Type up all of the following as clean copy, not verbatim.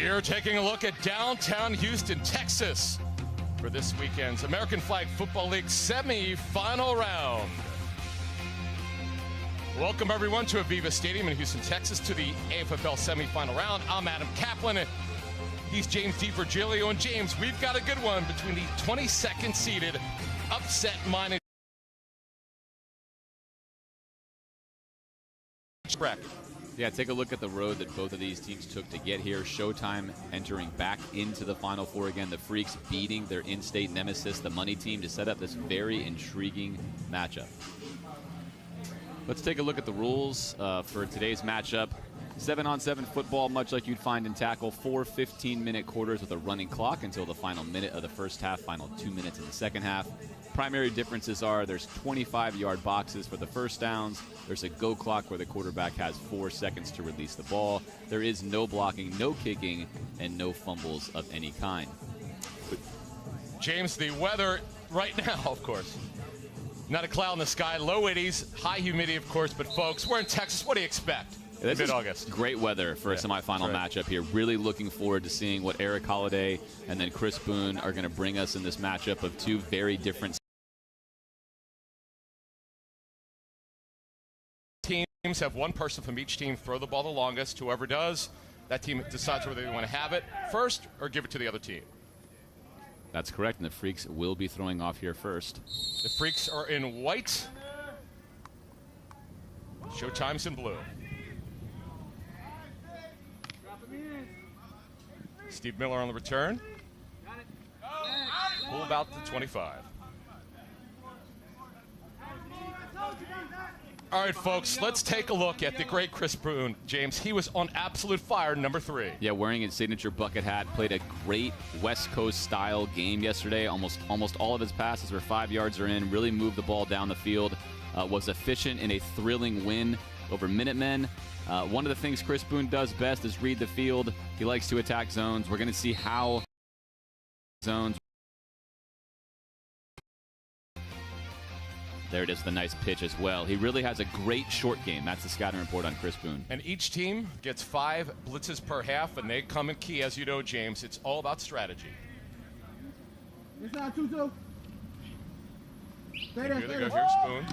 You're taking a look at downtown Houston, Texas for this weekend's American Flag Football League semi-final round. Welcome everyone to Aviva Stadium in Houston, Texas to the AFFL semi-final round. I'm Adam Kaplan. He's James DiVirgilio. And James, we've got a good one between the 22nd seeded upset-minded bracket. Yeah, take a look at the road that both of these teams took to get here. Showtime entering back into the Final Four again. The Freaks beating their in-state nemesis, the Money team, to set up this very intriguing matchup. Let's take a look at the rules for today's matchup. 7-on-7 football, much like you'd find in tackle. 4 15-minute quarters with a running clock until the final minute of the first half, final 2 minutes in the second half. Primary differences are there's 25-yard boxes for the first downs. There's a go clock where the quarterback has 4 seconds to release the ball. There is no blocking, no kicking, and no fumbles of any kind. James, the weather right now, of course, not a cloud in the sky, low 80s, high humidity, of course, but folks, we're in Texas. What do you expect? This Mid-August. is great weather for a semifinal matchup here. Really looking forward to seeing what Eric Holiday and then Chris Boone are going to bring us in this matchup of two very different teams. Have one person from each team throw the ball the longest. Whoever does, that team decides whether they want to have it first or give it to the other team. That's correct, and the Freaks will be throwing off here first. The Freaks are in white. Showtime's in blue. Steve Miller on the return. Pull about the 25. All right, folks, let's take a look at the great Chris Boone. James, he was on absolute fire, number 3. Yeah, wearing his signature bucket hat, played a great West Coast-style game yesterday. Almost all of his passes were 5 yards or in, really moved the ball down the field, was efficient in a thrilling win over Minutemen. One of the things Chris Boone does best is read the field. He likes to attack zones. We're going to see how zones. There it is, the nice pitch as well. He really has a great short game. That's the scouting report on Chris Boone. And each team gets 5 blitzes per half, and they come in key, as you know, James. It's all about strategy. It's not 2-2. Here they go, here's Boone.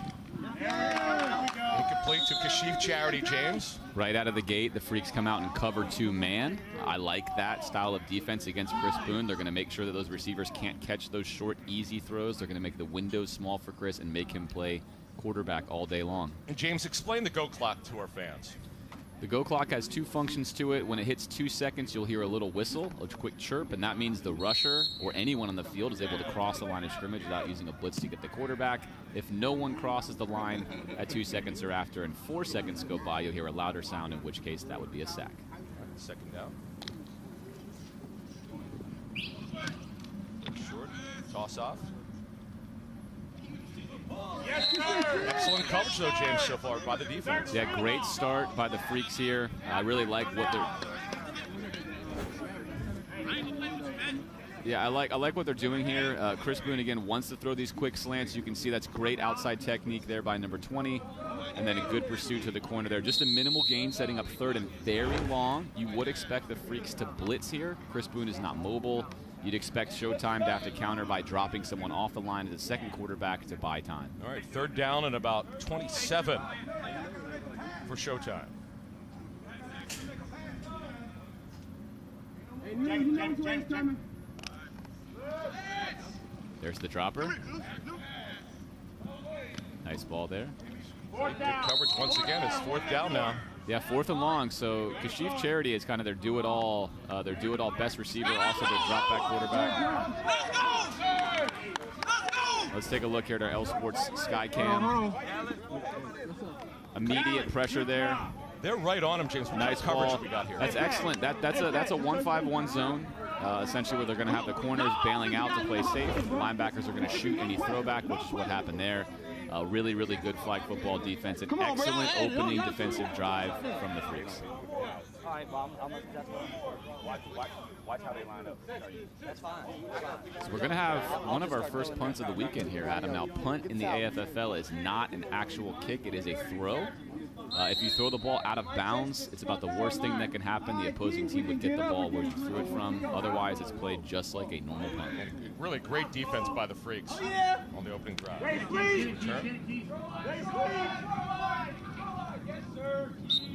Incomplete to Kashif Charity, James. Right out of the gate, the Freaks come out and cover 2-man. I like that style of defense against Chris Boone. They're going to make sure that those receivers can't catch those short, easy throws. They're going to make the windows small for Chris and make him play quarterback all day long. And James, explain the go clock to our fans. The go clock has 2 functions to it. When it hits 2 seconds, you'll hear a little whistle, a quick chirp, and that means the rusher or anyone on the field is able to cross the line of scrimmage without using a blitz to get the quarterback. If no one crosses the line at 2 seconds or after and 4 seconds go by, you'll hear a louder sound, in which case that would be a sack. Second down. Short, toss off. Excellent coverage, though, James, so far by the defense. Yeah, great start by the Freaks here. I really like what they're. Yeah, I like what they're doing here. Chris Boone again wants to throw these quick slants. You can see that's great outside technique there by number 20, and then a good pursuit to the corner there. Just a minimal gain, setting up third and very long. You would expect the Freaks to blitz here. Chris Boone is not mobile. You'd expect Showtime to have to counter by dropping someone off the line as a second quarterback to buy time. All right, third down and about 27 for Showtime. There's the dropper. Nice ball there. Good coverage once again. It's fourth down now. Yeah, 4th and long. So Kashif Charity is kind of their do-it-all best receiver, also their drop-back quarterback. Let's take a look here at our L Sports Sky Cam. Immediate pressure there. They're right on him, James. Nice coverage ball. we got here. That's excellent. That's a 1-5-1 zone, essentially where they're going to have the corners bailing out to play safe. The linebackers are going to shoot any throwback, which is what happened there. Really, really good flag football defense. An excellent opening defensive drive from the Freaks. All right, Mom, watch how they line up. That's fine. So we're going to have one of our first punts of the weekend here, Adam. Now, punt in the AFFL is not an actual kick. It is a throw. If you throw the ball out of bounds, it's about the worst thing that can happen. The opposing team would get the ball where you threw it from. Otherwise, it's played just like a normal punt. Really great defense by the Freaks on the opening drive. Return.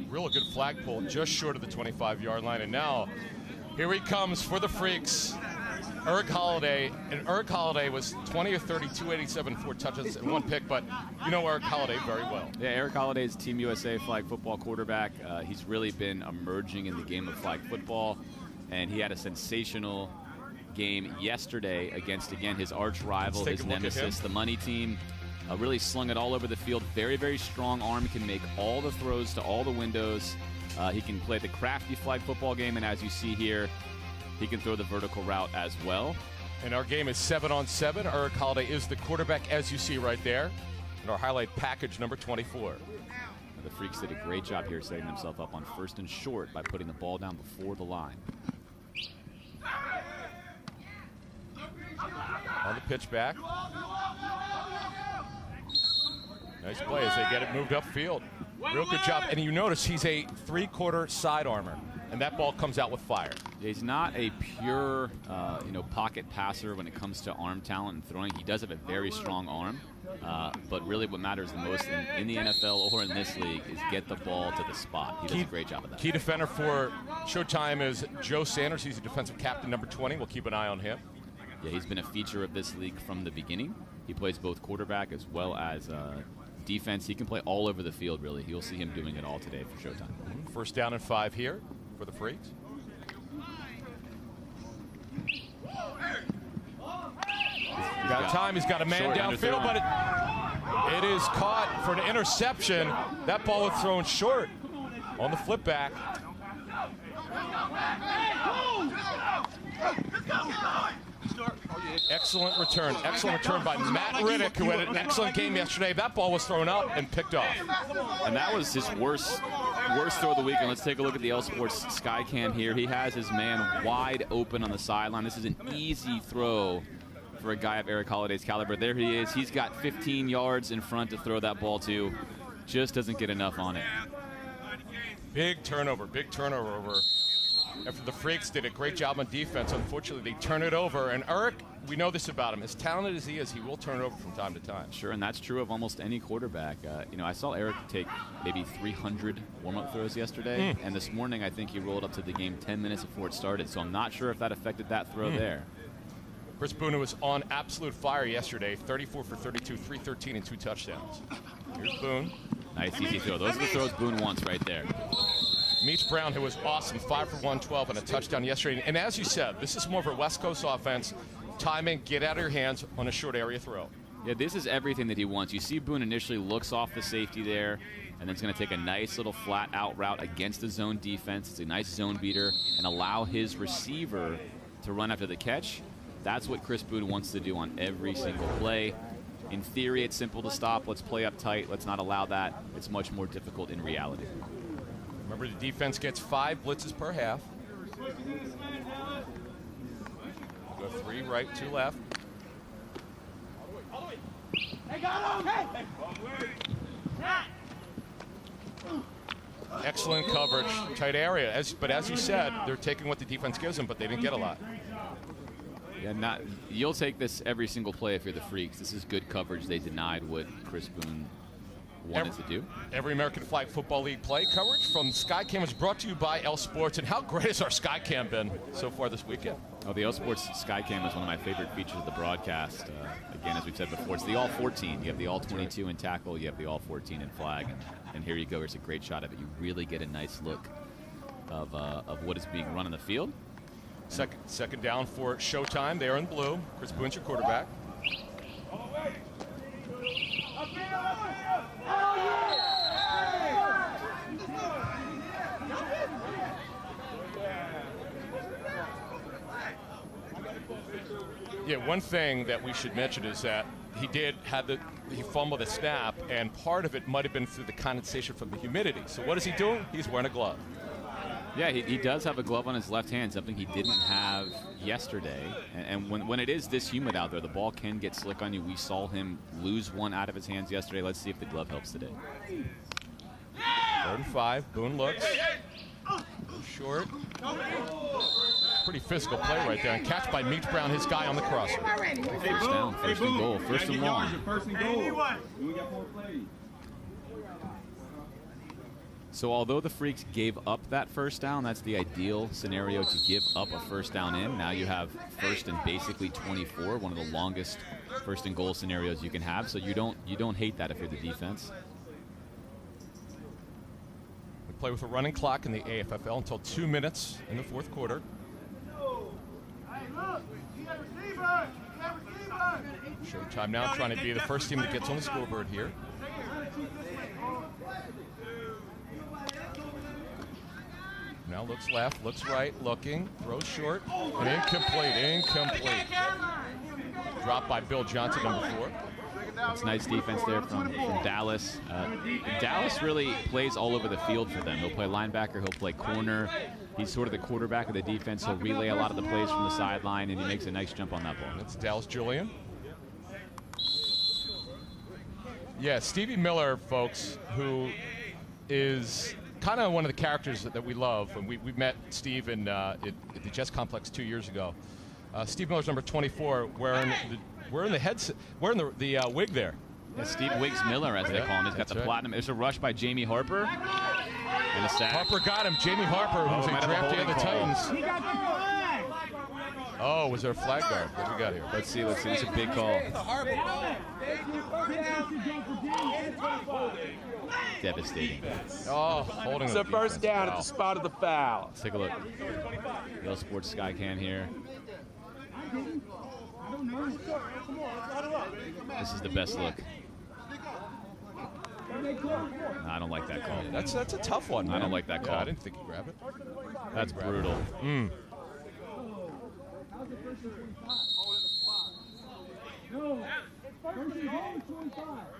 Real good flag pull just short of the 25-yard line. And now, here he comes for the Freaks. Eric Holiday, and Eric Holiday was 20 of 30, 287, 4 touches and 1 pick, but you know Eric Holiday very well. Yeah, Eric Holiday is Team USA flag football quarterback. He's really been emerging in the game of flag football, and he had a sensational game yesterday against, again, his arch rival, his nemesis, the money team. Really slung it all over the field. Very, very strong arm, can make all the throws to all the windows. He can play the crafty flag football game, and as you see here, he can throw the vertical route as well. And our game is 7-on-7. Eric Holiday is the quarterback, as you see right there, in our highlight package number 24. The Freaks did a great job here setting themselves up on 1st and short by putting the ball down before the line. On the pitch back. Nice play as they get it moved upfield. Real good job. And you notice he's a 3/4 side armor, and that ball comes out with fire. Yeah, he's not a pure, pocket passer when it comes to arm talent and throwing. He does have a very strong arm, but really what matters the most in the NFL or in this league is get the ball to the spot. He does a great job of that. Key defender for Showtime is Joe Sanders. He's the defensive captain, number 20. We'll keep an eye on him. Yeah, he's been a feature of this league from the beginning. He plays both quarterback as well as defense. He can play all over the field, really. You'll see him doing it all today for Showtime. 1st down and 5 here for the Freaks. Got time. He's got a man downfield, but it is caught for an interception. That ball was thrown short on the flip back. Excellent return. Excellent return by Matt Riddick, who had an excellent game yesterday. That ball was thrown up and picked off. And that was his worst throw of the weekend. Let's take a look at the L Sports Sky Cam here. He has his man wide open on the sideline. This is an easy throw for a guy of Eric Holiday's caliber. There he is. He's got 15 yards in front to throw that ball to. Just doesn't get enough on it. Big turnover over. After the Freaks did a great job on defense, unfortunately they turn it over. And Eric, we know this about him. As talented as he is, he will turn it over from time to time. Sure, and that's true of almost any quarterback. I saw Eric take maybe 300 warm-up throws yesterday, and this morning I think he rolled up to the game 10 minutes before it started. So I'm not sure if that affected that throw there. Chris Boone was on absolute fire yesterday, 34 for 32, 313, and 2 touchdowns. Here's Boone. Nice, easy throw. Those are the throws Boone wants right there. Meets Brown, who was awesome, 5 for 112 and a touchdown yesterday. And as you said, this is more of a West Coast offense. Timing, get out of your hands on a short area throw. Yeah, this is everything that he wants. You see Boone initially looks off the safety there, and then it's going to take a nice little flat out route against the zone defense. It's a nice zone beater, and allow his receiver to run after the catch. That's what Chris Boone wants to do on every single play. In theory, it's simple to stop. Let's play up tight. Let's not allow that. It's much more difficult in reality. Remember, the defense gets 5 blitzes per half. We'll go 3 right, 2 left. Excellent coverage, tight area. But as you said, they're taking what the defense gives them, but they didn't get a lot. Yeah, you'll take this every single play if you're the Freaks. This is good coverage. They denied what Chris Boone wanted to do. Every American Flag Football League play coverage from Skycam is brought to you by L Sports. And how great has our Skycam been so far this weekend? Oh, the L Sports Skycam is one of my favorite features of the broadcast. Again, as we've said before, it's the all 14. You have the all 22 in tackle, you have the all 14 in flag. And here you go. Here's a great shot of it. You really get a nice look of what is being run on the field. Second down for Showtime. They are in blue. Chris Boone's your quarterback. Yeah, one thing that we should mention is that he fumbled the snap, and part of it might have been through the condensation from the humidity. So what is he doing? He's wearing a glove. Yeah, he does have a glove on his left hand, something he didn't have yesterday. And when it is this humid out there, the ball can get slick on you. We saw him lose one out of his hands yesterday. Let's see if the glove helps today. 3rd and 5. Boone looks. Short. Pretty physical play right there. And catch by Meach Brown, his guy on the crosser. First down, first and goal, first and long. So although the Freaks gave up that first down, that's the ideal scenario to give up a first down in. Now you have first and basically 24, one of the longest first and goal scenarios you can have. So you don't hate that if you're the defense. We play with a running clock in the AFFL until 2 minutes in the 4th quarter. Showtime now trying to be the first team that gets on the scoreboard here. Now looks left, looks right, looking, throws short, and incomplete. Dropped by Bill Johnson, number 4. It's nice defense there from Dallas. Dallas really plays all over the field for them. He'll play linebacker, he'll play corner. He's sort of the quarterback of the defense. He'll relay a lot of the plays from the sideline, and he makes a nice jump on that ball. That's Dallas Julian. Yeah, Stevie Miller, folks, who is kind of one of the characters that we love. And we met Steve at the Jets Complex 2 years ago. Steve Miller's number 24, wearing the wig there. Yeah, Steve Wiggs Miller, as they call him. He's got the platinum. There's a rush by Jamie Harper. And a sack. Harper got him. Jamie Harper, who's a draftee of the Titans. He got the flag. Oh, was there a flag guard? What do we got here? Let's see. It's a big call. Devastating. Oh, holding. It's a first down at the spot of the foul. Let's take a look. Yellow Sports Sky Can here. This is the best look. No, I don't like that call. That's a tough one, man. I don't like that call. Yeah, I didn't think he'd grab it. That's brutal.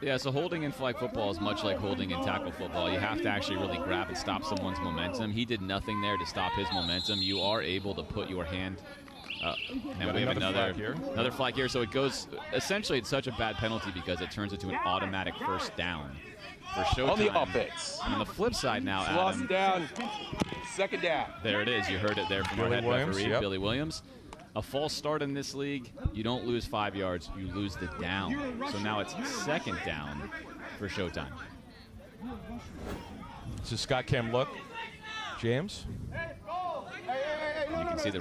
Yeah, so holding in flag football is much like holding in tackle football. You have to actually really grab and stop someone's momentum. He did nothing there to stop his momentum. You are able to put your hand and we have another flag here. So it goes, essentially it's such a bad penalty because it turns into an automatic first down for Showtime. On the offense. On the flip side now, Lost Adam. down, second down. There it is. You heard it there from our head referee, Billy Williams. A false start in this league, you don't lose 5 yards, you lose the down. So now it's second down for Showtime. It's a Scott Cam look. James? You can see the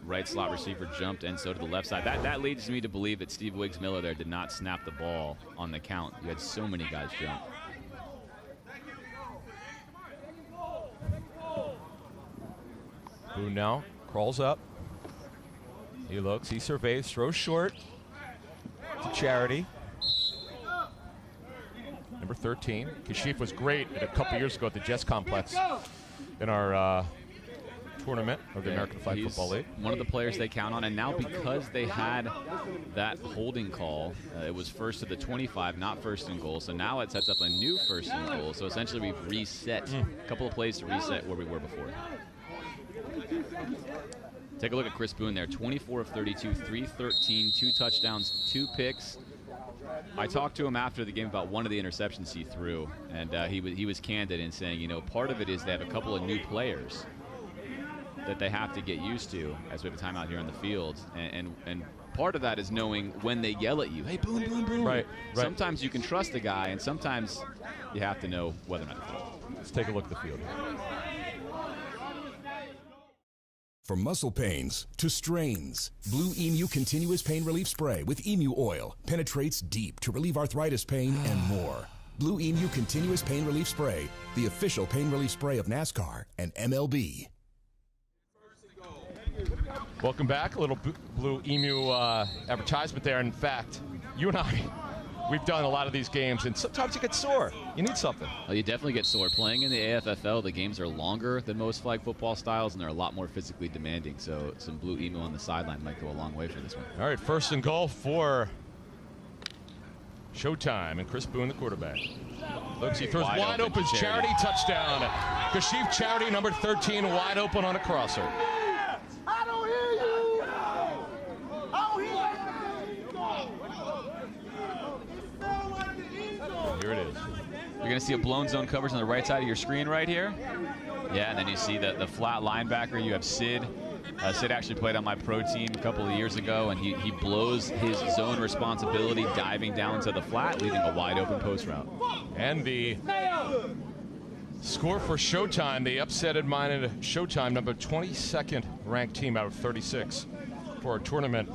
right slot receiver jumped, and so to the left side. That leads me to believe that Steve Wiggs Miller there did not snap the ball on the count. You had so many guys jump. Boone now crawls up. He looks, he surveys, throws short to Charity. Number 13. Kashif was great a couple years ago at the Jets Complex in our tournament of the American Flag Football League. One of the players they count on, and now because they had that holding call, it was first to the 25, not first and goal. So now it sets up a new first and goal. So essentially we've reset a couple of plays to reset where we were before. Take a look at Chris Boone there, 24 of 32, 313, 2 touchdowns, 2 picks. I talked to him after the game about one of the interceptions he threw, and he was candid in saying, you know, part of it is they have a couple of new players that they have to get used to as we have a timeout here on the field, and part of that is knowing when they yell at you, hey, Boone, Boone, Boone. Right. Sometimes you can trust a guy, and sometimes you have to know whether or not to throw. Let's take a look at the field. From muscle pains to strains, Blue Emu Continuous Pain Relief Spray with Emu Oil penetrates deep to relieve arthritis pain and more. Blue Emu Continuous Pain Relief Spray, the official pain relief spray of NASCAR and MLB. Welcome back. A little Blue Emu advertisement there. In fact, you and I, we've done a lot of these games, and sometimes you get sore. You need something. Well, you definitely get sore. Playing in the AFFL, the games are longer than most flag football styles, and they're a lot more physically demanding. So some Blue Emu on the sideline might go a long way for this one. All right, first and goal for Showtime, and Chris Boone, the quarterback. Looks, he throws wide open. Charity touchdown. Kashif Charity, number 13, wide open on a crosser. I don't hear you. I don't hear you. Here it is. You're going to see a blown zone coverage on the right side of your screen right here. Yeah, and then you see the flat linebacker. You have Sid. Sid actually played on my pro team a couple of years ago, and he blows his zone responsibility diving down to the flat, leaving a wide open post route. And the score for Showtime, they upsetted mine at Showtime, number 22nd ranked team out of 36 for our tournament.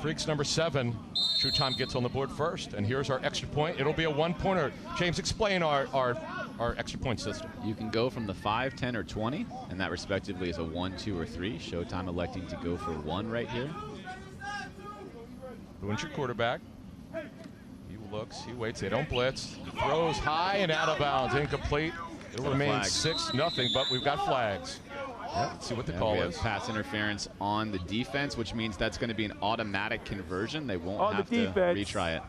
Freaks number 7. Showtime gets on the board first, and here's our extra point. It'll be a 1-pointer. James, explain our extra point system. You can go from the 5, 10, or 20, and that respectively is a 1, 2, or 3. Showtime electing to go for 1 right here. Boone's your quarterback. He looks, he waits, they don't blitz. He throws high and out of bounds, incomplete. It remains 6-0, but we've got flags. Yeah, let's see what the call we is. have pass interference on the defense, which means that's going to be an automatic conversion. They won't have to retry it.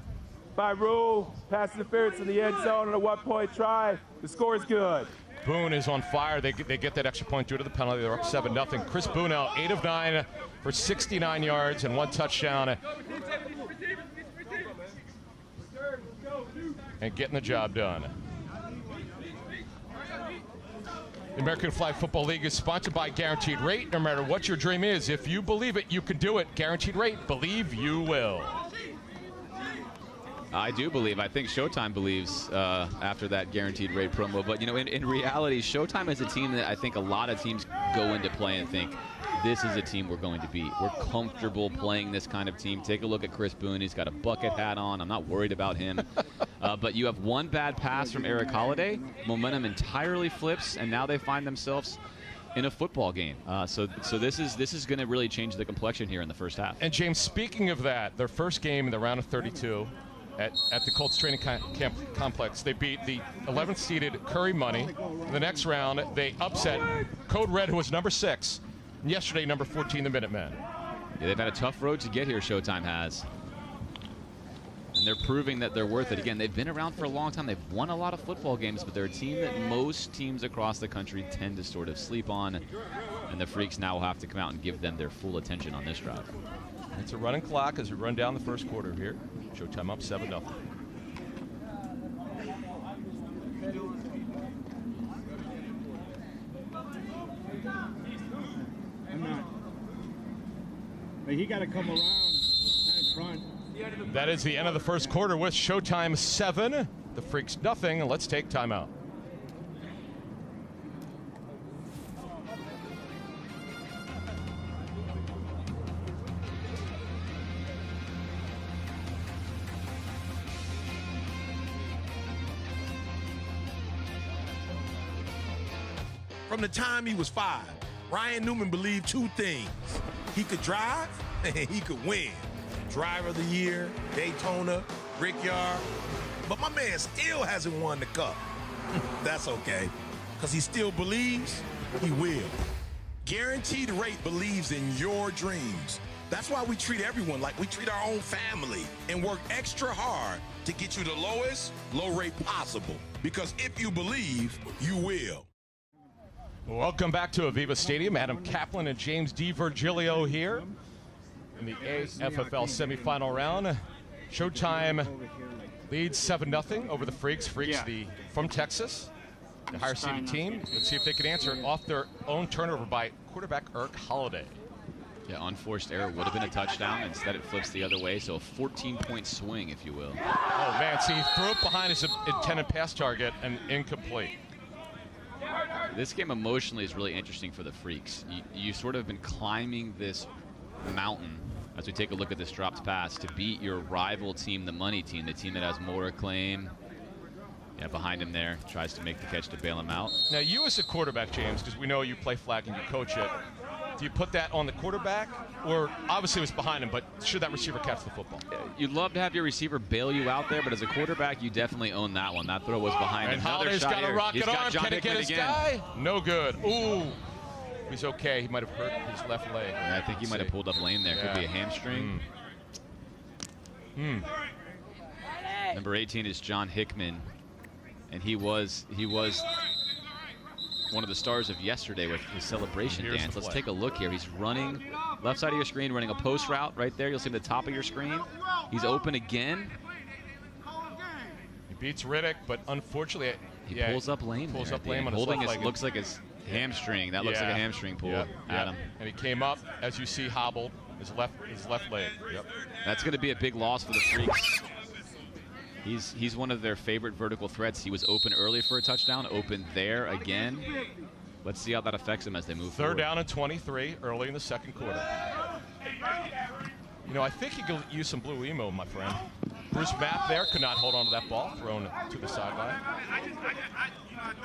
By rule, pass interference in the end zone on a 1-point try. The score is good. Boone is on fire. They get that extra point due to the penalty. They're up 7-0. Chris Boone out 8 of 9 for 69 yards and 1 touchdown. And getting the job done. The American Flag Football League is sponsored by Guaranteed Rate. No matter what your dream is, if you believe it, you can do it. Guaranteed Rate, believe you will. I do believe. I think Showtime believes after that Guaranteed Rate promo. But, you know, in reality, Showtime is a team that I think a lot of teams go into play and think, this is a team we're going to beat. We're comfortable playing this kind of team. Take a look at Chris Boone. He's got a bucket hat on. I'm not worried about him. But you have one bad pass from Eric Holiday. Momentum entirely flips, and now they find themselves in a football game. So this is going to really change the complexion here in the first half. And, James, speaking of that, their first game in the round of 32 at the Colts Training Camp Complex, they beat the 11th seeded Curry Money. In the next round, they upset Code Red, who was number 6. And yesterday, number 14, the Minutemen. Yeah, they've had a tough road to get here, Showtime has. And they're proving that they're worth it. Again, they've been around for a long time. They've won a lot of football games, but they're a team that most teams across the country tend to sort of sleep on. And the Freaks now will have to come out and give them their full attention on this drive. It's a running clock as we run down the first quarter here. Showtime up 7-0. But he got to come around in front. That is the end of the first quarter with Showtime 7, the Freaks nothing. Let's take timeout. From the time he was 5, Ryan Newman believed 2 things. He could drive and he could win. Driver of the Year, Daytona, Brickyard. But my man still hasn't won the cup. That's okay, because he still believes he will. Guaranteed Rate believes in your dreams. That's why we treat everyone like we treat our own family and work extra hard to get you the lowest low rate possible. Because if you believe, you will. Welcome back to Aviva Stadium. Adam Kaplan and James DiVirgilio here in the AFFL semifinal round. Showtime leads 7-0 over the Freaks. Freaks from Texas, the higher seeded team. Let's see if they can answer it off their own turnover by quarterback Eric Holiday. Yeah, unforced error would have been a touchdown. Instead, it flips the other way, so a 14-point swing, if you will. Oh, man, see, he threw it behind his intended pass target and incomplete. This game emotionally is really interesting for the Freaks. You sort of been climbing this mountain as we take a look at this dropped pass to beat your rival team, the money team, the team that has more acclaim. Yeah, behind him there, tries to make the catch to bail him out. Now, you as a quarterback, James, because we know you play flag and you coach it, do you put that on the quarterback? Or obviously it was behind him, but should that receiver catch the football? You'd love to have your receiver bail you out there, but as a quarterback, you definitely own that one. That throw was behind him. And Holiday's got a rocket arm. Can he get his guy? No good. Ooh. He's okay. He might have hurt his left leg. Yeah, I think he might have pulled up lane there. Could be a hamstring. Number 18 is John Hickman, and he was one of the stars of yesterday with his celebration dance. Let's take a look here. He's running left side of your screen, running a post route right there. You'll see the top of your screen. He's open again. He beats Riddick, but unfortunately, he pulls up lame. Pulls there up lame on holding his left leg. looks like his hamstring. That looks like a hamstring pull. Adam. And he came up, as you see, hobbled his left leg. Yep. That's going to be a big loss for the Freaks. He's one of their favorite vertical threats. He was open early for a touchdown, open there again. Let's see how that affects him as they move forward. Third down and 23 early in the second quarter. You know, I think he could use some blue emo, my friend. Bruce Mapp there could not hold on to that ball, thrown to the sideline.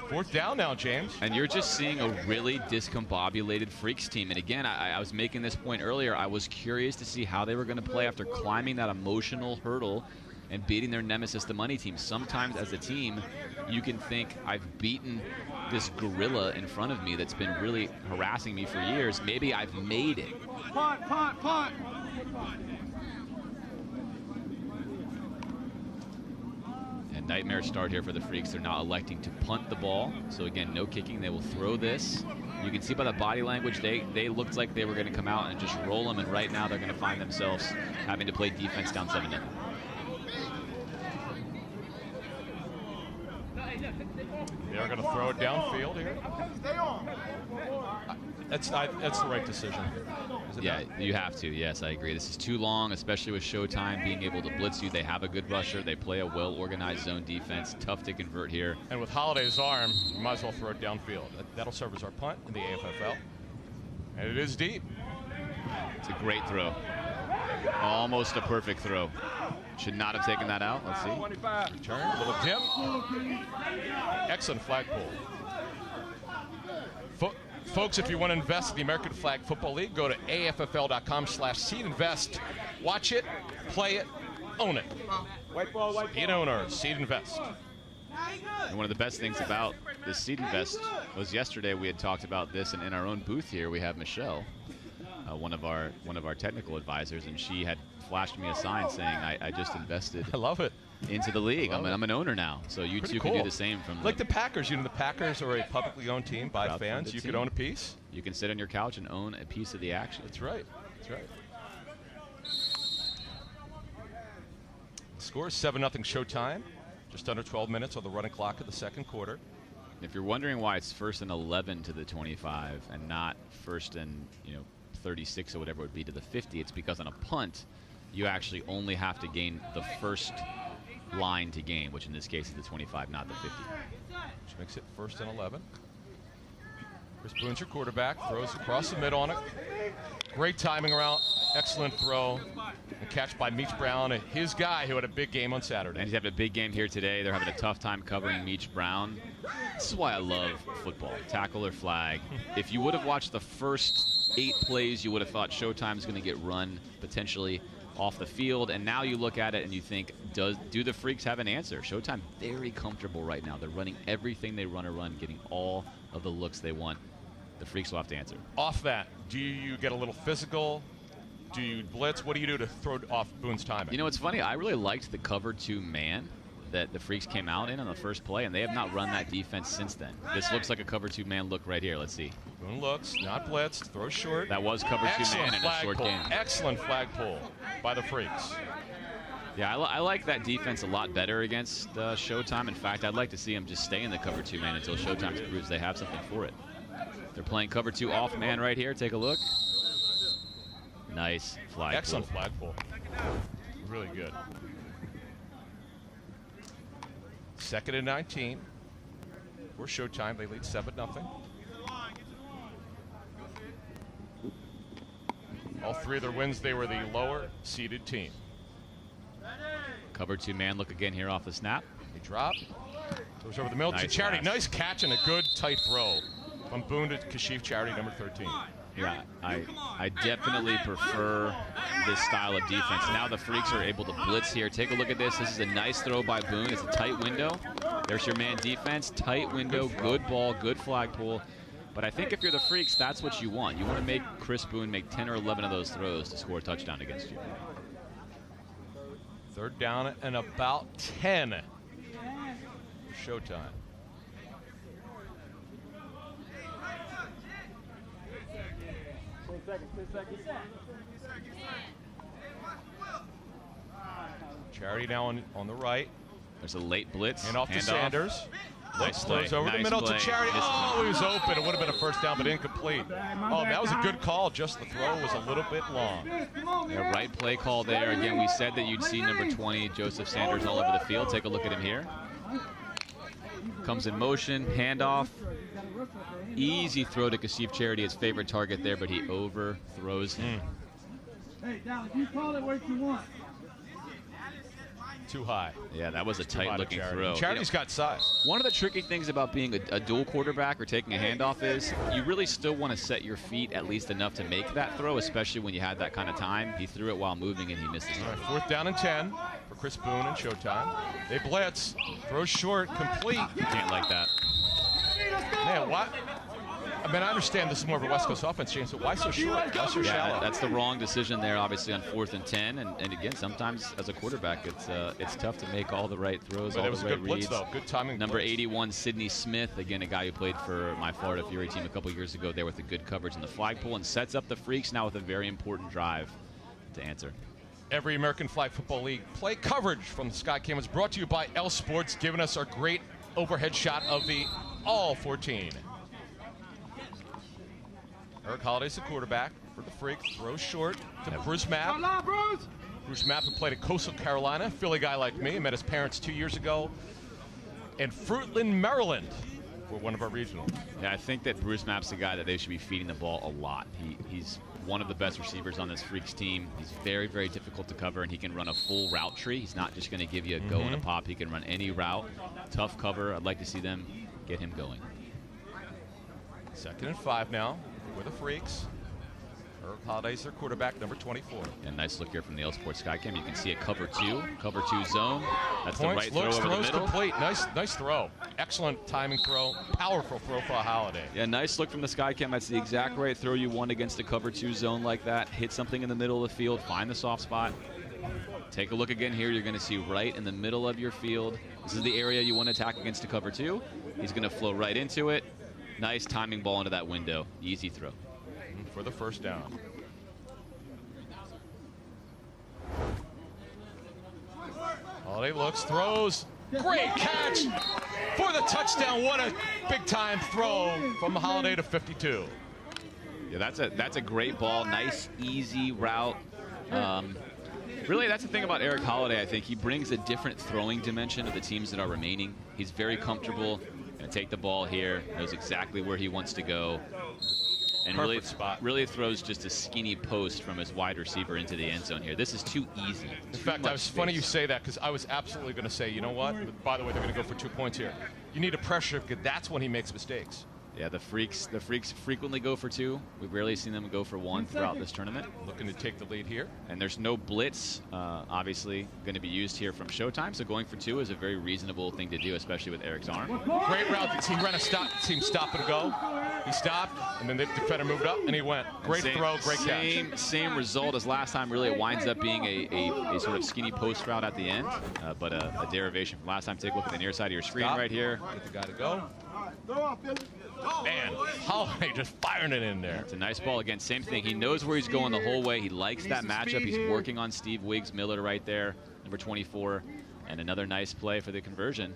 Fourth down now, James. And you're just seeing a really discombobulated Freaks team. And again, I was making this point earlier. I was curious to see how they were going to play after climbing that emotional hurdle and beating their nemesis, the money team. Sometimes as a team, you can think, I've beaten this gorilla in front of me that's been really harassing me for years. Maybe I've made it. Punt, punt, punt. And nightmare start here for the Freaks. They're now electing to punt the ball. So again, no kicking. They will throw this. You can see by the body language, they looked like they were going to come out and just roll them. And right now they're going to find themselves having to play defense down 7-0. They're going to throw it downfield here. That's the right decision. Yeah, you have to. Yes, I agree. This is too long, especially with Showtime being able to blitz you. They have a good rusher. They play a well-organized zone defense. Tough to convert here. And with Holiday's arm, you might as well throw it downfield. That'll serve as our punt in the AFFL. And it is deep. It's a great throw. Almost a perfect throw. Should not have taken that out. Let's see. Return, a little dip. Excellent flagpole. Folks, if you want to invest in the American Flag Football League, go to AFFL.com/seedinvest. Watch it, play it, own it. Be an owner, Seed Invest. And one of the best things about the Seed Invest was yesterday we had talked about this, and in our own booth here we have Michelle, one of our technical advisors, and she had flashed me a sign saying, I just invested. I love it. Into the league. I'm an owner now, so you too can do the same. From like the Packers. You know, the Packers are a publicly owned team by fans. You could own a piece. You can sit on your couch and own a piece of the action. That's right. That's right. The score is 7-0 Showtime. Just under 12 minutes on the running clock of the second quarter. If you're wondering why it's 1st and 11 to the 25 and not 1st and 36 or whatever it would be to the 50, it's because on a punt you actually only have to gain the first line to gain, which in this case is the 25, not the 50. Which makes it 1st and 11. Chris Boone's your quarterback, throws across the mid on it. Great timing around, excellent throw. A catch by Meach Brown, his guy who had a big game on Saturday. And he's having a big game here today. They're having a tough time covering Meach Brown. This is why I love football, tackle or flag. If you would have watched the first 8 plays, you would have thought Showtime's going to get run potentially off the field, and now you look at it and you think, do the Freaks have an answer? Showtime very comfortable right now. They're running everything they want to run, getting all of the looks they want. The Freaks will have to answer. Off that, do you get a little physical? Do you blitz? What do you do to throw off Boone's timing? You know, it's funny. I really liked the cover 2 man that the Freaks came out in on the first play, and they have not run that defense since then. This looks like a cover 2 man look right here. Let's see. Boone looks, not blitzed, throws short. That was cover 2 man in a short game. Excellent flagpole by the Freaks. Yeah, I like that defense a lot better against Showtime. In fact, I'd like to see them just stay in the cover 2 man until Showtime proves they have something for it. They're playing cover 2 off man right here. Take a look. Nice flagpole. Excellent flagpole. Really good. 2nd and 19. For Showtime, they lead 7-0. All 3 of their wins, they were the lower seeded team. Cover 2 man look again here off the snap. They drop. Goes over the middle to Charity. Pass. Nice catch and a good tight throw from Boone to Kashif Charity, number 13. Yeah, I definitely prefer this style of defense. Now the Freaks are able to blitz here. Take a look at this. This is a nice throw by Boone. It's a tight window. There's your man defense. Tight window, good ball, good flagpole. But I think if you're the Freaks, that's what you want. You want to make Chris Boone make 10 or 11 of those throws to score a touchdown against you. 3rd down and about 10. Showtime. Charity now on the right. There's a late blitz. And off to Sanders. Nice play. Throws over the middle play. to Charity. Oh, he was open. It would have been a first down, but incomplete. Oh, that was a good call. Just the throw was a little bit long. Yeah, right play call there. Again, we said that you'd see number 20, Joseph Sanders, all over the field. Take a look at him here. Comes in motion, handoff. Easy throw to Kasif Charity, his favorite target there, but he overthrows him. Hey, Dallas, you call it what you want. Too high. Yeah, that was a tight-looking throw. Charity's got size. One of the tricky things about being a dual quarterback or taking a handoff is you really still want to set your feet at least enough to make that throw, especially when you had that kind of time. He threw it while moving, and he missed it. All right, 4th down and 10 for Chris Boone and Showtime. They blitz. Throw short, complete. You can't like that. Man, what? I mean, I understand this is more of a West Coast offense, James, but why so short? Why so shallow? That's the wrong decision there, obviously, on 4th and 10. And again, sometimes as a quarterback, it's tough to make all the right throws, all the right reads. But it was a good blitz, though. Good timing. Number 81, Sidney Smith, again, a guy who played for my Florida Fury team a couple years ago there with a good coverage in the flagpole, and sets up the Freaks now with a very important drive to answer. Every American Flag Football League play coverage from the Sky Cam is brought to you by L Sports, giving us our great overhead shot of the all 14. Eric Holliday's the quarterback for the Freaks. Throws short to Bruce Mapp. Bruce Mapp, who played at Coastal Carolina, Philly guy like me. Met his parents 2 years ago in Fruitland, Maryland, for one of our regionals. Yeah, I think that Bruce Mapp's the guy that they should be feeding the ball a lot. He's one of the best receivers on this Freaks team. He's very, very difficult to cover, and he can run a full route tree. He's not just going to give you a go and a pop. He can run any route. Tough cover. I'd like to see them get him going. 2nd and 5 now for the Freaks. Eric Holliday's their quarterback, number 24. And nice look here from the L Sports Skycam. You can see a cover two zone. That's Points, the right throw over the middle. Complete. Nice throw. Excellent timing throw. Powerful throw for Holliday. Yeah, nice look from the Skycam. That's the exact right throw you want against a cover 2 zone like that. Hit something in the middle of the field. Find the soft spot. Take a look again here. You're going to see right in the middle of your field. This is the area you want to attack against a cover 2. He's going to flow right into it. Nice timing ball into that window. Easy throw. For the first down. Holliday looks, throws. Great catch for the touchdown. What a big-time throw from Holliday to 52. Yeah, that's a great ball. Nice, easy route. Really, that's the thing about Eric Holliday. I think he brings a different throwing dimension to the teams that are remaining. He's very comfortable. Going to take the ball here. Knows exactly where he wants to go. And really throws just a skinny post from his wide receiver into the end zone here. This is too easy. In fact, it's funny you say that, because I was absolutely going to say, you know what? By the way, they're going to go for 2 points here. You need a pressure, because that's when he makes mistakes. Yeah, the Freaks frequently go for 2. We've rarely seen them go for 1 throughout this tournament. Looking to take the lead here. And there's no blitz, obviously, going to be used here from Showtime. So going for 2 is a very reasonable thing to do, especially with Eric's arm. Great route. The team ran a stop. The team stop and go. He stopped, and then the defender moved up, and he went. Great throw, great catch. Same result as last time. Really, it winds up being a sort of skinny post route at the end, but a derivation from last time. Take a look at the near side of your screen right here. Get the guy to go. Man, Holliday just firing it in there. It's a nice ball. Again, same thing. He knows where he's going the whole way. He likes that matchup. He's working on Steve Wiggs-Miller right there, number 24. And another nice play for the conversion.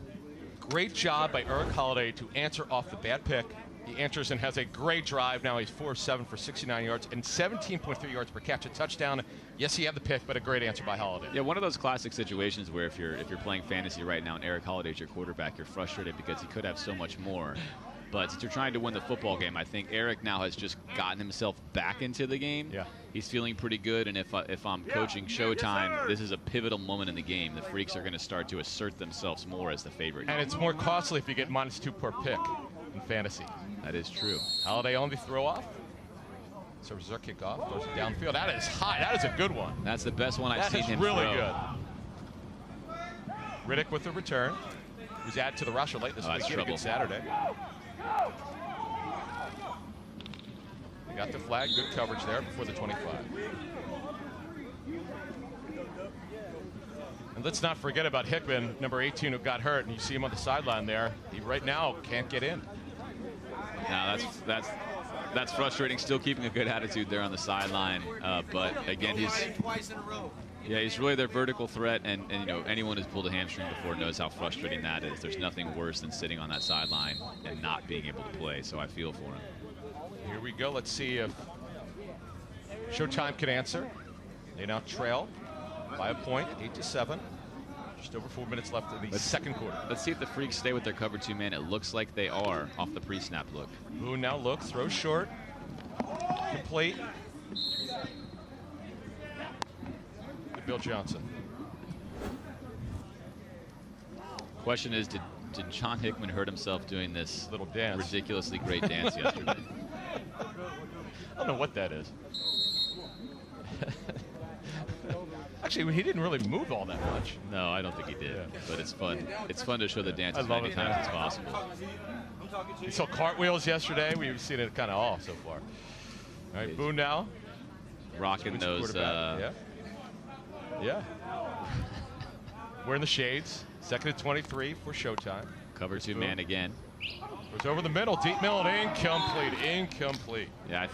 Great job by Eric Holliday to answer off the bad pick. He answers and has a great drive. Now he's 4-7 for 69 yards and 17.3 yards per catch, a touchdown. Yes, he had the pick, but a great answer by Holliday. Yeah, one of those classic situations where if you're playing fantasy right now and Eric Holliday's your quarterback, you're frustrated because he could have so much more. But since you're trying to win the football game, I think Eric now has just gotten himself back into the game. Yeah. He's feeling pretty good, and if I'm coaching Showtime, this is a pivotal moment in the game. The Freaks are going to start to assert themselves more as the favorite. And it's more costly if you get -2 per pick in fantasy. That is true. Holliday on the throw off. Serves our kickoff. Goes downfield. That is high. That is a good one. That's the best one I've seen him throw. That's really good. Riddick with the return. Who's added to the roster late this week. He had a good Saturday. They got the flag. Good coverage there before the 25. And let's not forget about Hickman, number 18, who got hurt. And you see him on the sideline there. He right now can't get in. Now that's frustrating. Still keeping a good attitude there on the sideline, but again, Yeah, he's really their vertical threat, and you know, anyone who's pulled a hamstring before knows how frustrating that is. There's nothing worse than sitting on that sideline and not being able to play, so I feel for him. Here we go. Let's see if Showtime can answer. They now trail by a point, 8-7. Just over 4 minutes left in the second quarter. Let's see if the Freaks stay with their cover 2 man. It looks like they are off the pre-snap look. Boone now looks, throws short, complete. Bill Johnson. Question is, did John Hickman hurt himself doing this little dance, ridiculously great dance yesterday? I don't know what that is. Actually, he didn't really move all that much. No, I don't think he did. Yeah. But it's fun. It's fun to show the dance as many times as possible. We saw cartwheels yesterday. We've seen it kind of all so far. All right, Boone now. Rocking those. Yeah. Wearing the shades. 2nd and 23 for Showtime. Cover 2 man again. Goes over the middle, deep middle, and incomplete. Yeah, I